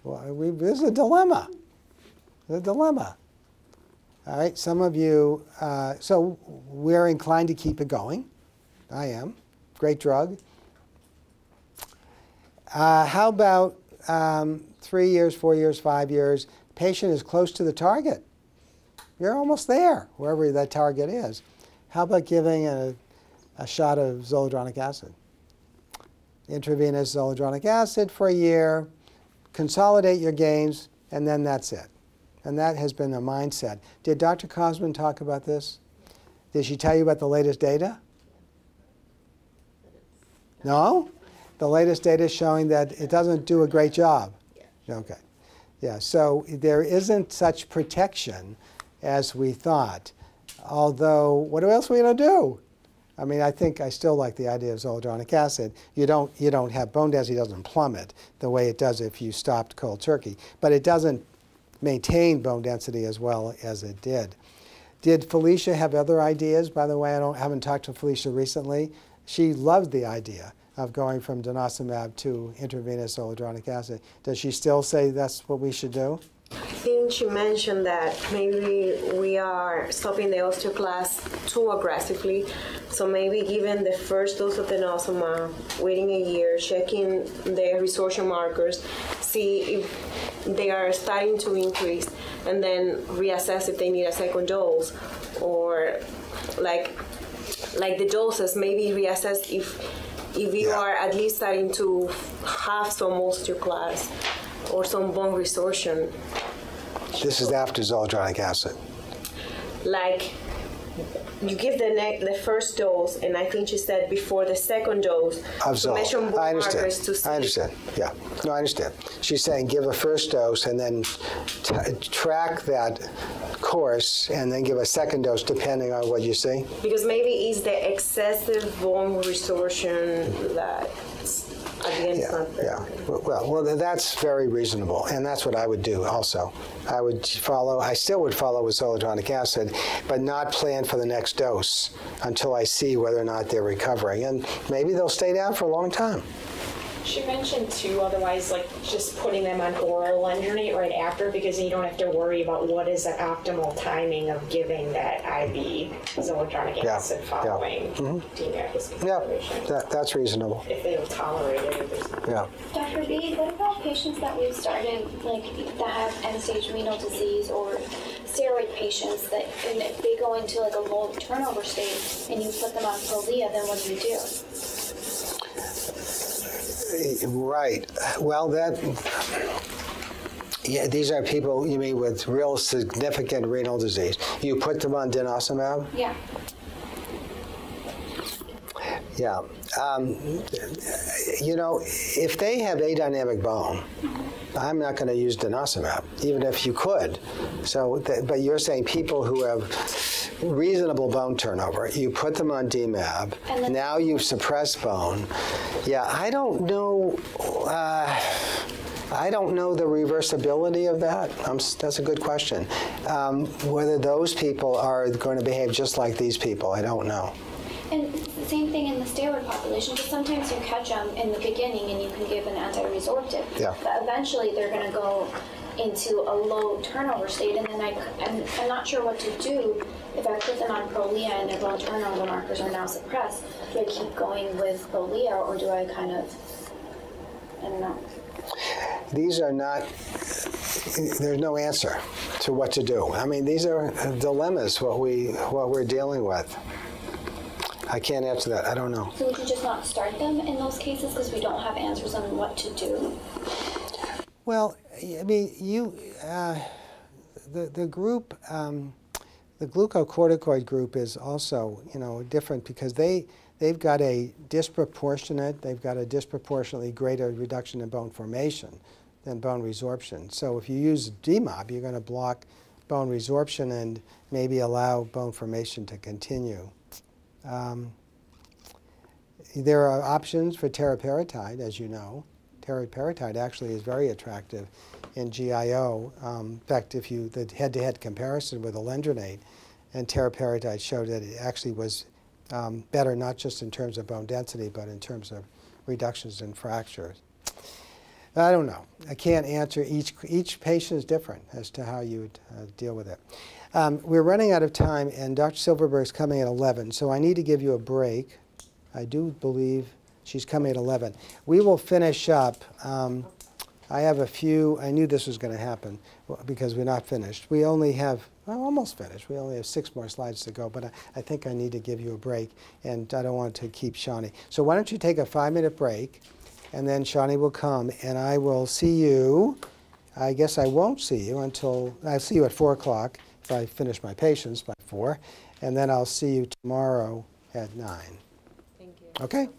Well, this is a dilemma. It's a dilemma. All right, some of you, so we're inclined to keep it going. I am. Great drug. How about 3 years, 4 years, 5 years? Patient is close to the target. You're almost there, wherever that target is. How about giving a a shot of zoledronic acid. Intravenous zoledronic acid for a year, consolidate your gains, and then that's it. And that has been the mindset. Did Dr. Cosman talk about this? Did she tell you about the latest data? No? The latest data is showing that it doesn't do a great job. Okay. Yeah, so there isn't such protection as we thought. Although, what else are we going to do? I mean, I think I still like the idea of zoledronic acid. You don't have bone density doesn't plummet the way it does if you stopped cold turkey, but it doesn't maintain bone density as well as it did. Did Felicia have other ideas? By the way, haven't talked to Felicia recently. She loved the idea of going from denosumab to intravenous zoledronic acid. Does she still say that's what we should do? I think she mentioned that maybe we are stopping the osteoclast too aggressively. So maybe giving the first dose of denosumab, waiting a year, checking the resorption markers, see if they are starting to increase, and then reassess if they need a second dose, or like the doses, maybe reassess if you are at least starting to have some osteoclast or some bone resorption. This is after zoledronic acid. Like, you give the first dose, and I think she said before the second dose, to measure bone markers to see. I understand. Yeah. No, I understand. She's saying give a first dose and then track that course and then give a second dose depending on what you see. Because maybe it's the excessive bone resorption that at the end is not very good. Well, that's very reasonable, and that's what I would do also. I still would follow with zoledronic acid, but not plan for the next dose until I see whether or not they're recovering. And maybe they'll stay down for a long time. She mentioned too, otherwise, like just putting them on oral Alendronate right after, because you don't have to worry about what is the optimal timing of giving that IV zoledronic acid following demyelin. Yeah, that's reasonable. If they will tolerate it. Yeah. Dr. B, what about patients that we've started, like that have end-stage renal disease or steroid patients that, and if they go into like a low turnover state and you put them on Prolia, then what do you do? Right. Well, these are people, you mean, with real significant renal disease. You put them on denosumab? Yeah. Yeah. You know, if they have adynamic bone, I'm not going to use denosumab, even if you could. So, but you're saying people who have reasonable bone turnover, you put them on DMAB, now you've suppressed bone. Yeah, I don't know the reversibility of that. That's a good question. Whether those people are going to behave just like these people, I don't know. And it's the same thing in the steroid population, because sometimes you catch them in the beginning and you can give an anti-resorptive. Yeah. But eventually they're going to go into a low turnover state, and then I'm not sure what to do if I put them on Prolia and their bone turnover markers are now suppressed. Do I keep going with Prolia, or do I kind of, I don't know. These are not, there's no answer to what to do. I mean, these are dilemmas, what we're dealing with. I can't answer that. I don't know. So would you just not start them in those cases because we don't have answers on what to do? Well, I mean, the group, the glucocorticoid group is also, different because they've got a disproportionately greater reduction in bone formation than bone resorption. So if you use DMAB, you're going to block bone resorption and maybe allow bone formation to continue. There are options for teriparatide, as you know. Teriparatide actually is very attractive in GIO. In fact, the head-to-head comparison with Alendronate and teriparatide showed that it actually was better, not just in terms of bone density, but in terms of reductions in fractures. I don't know. I can't answer. Each patient is different as to how you would deal with it. We're running out of time, and Dr. Silverberg's coming at 11, so I need to give you a break. I do believe she's coming at 11. We will finish up. I have a few. I knew this was going to happen because we're not finished. We only have I'm almost finished. We only have 6 more slides to go, but I think I need to give you a break, and I don't want to keep Shawnee. So why don't you take a 5-minute break, and then Shawnee will come, and I will see you. I guess I won't see you until, I'll see you at 4 o'clock if I finish my patients by 4, and then I'll see you tomorrow at 9. Thank you. Okay?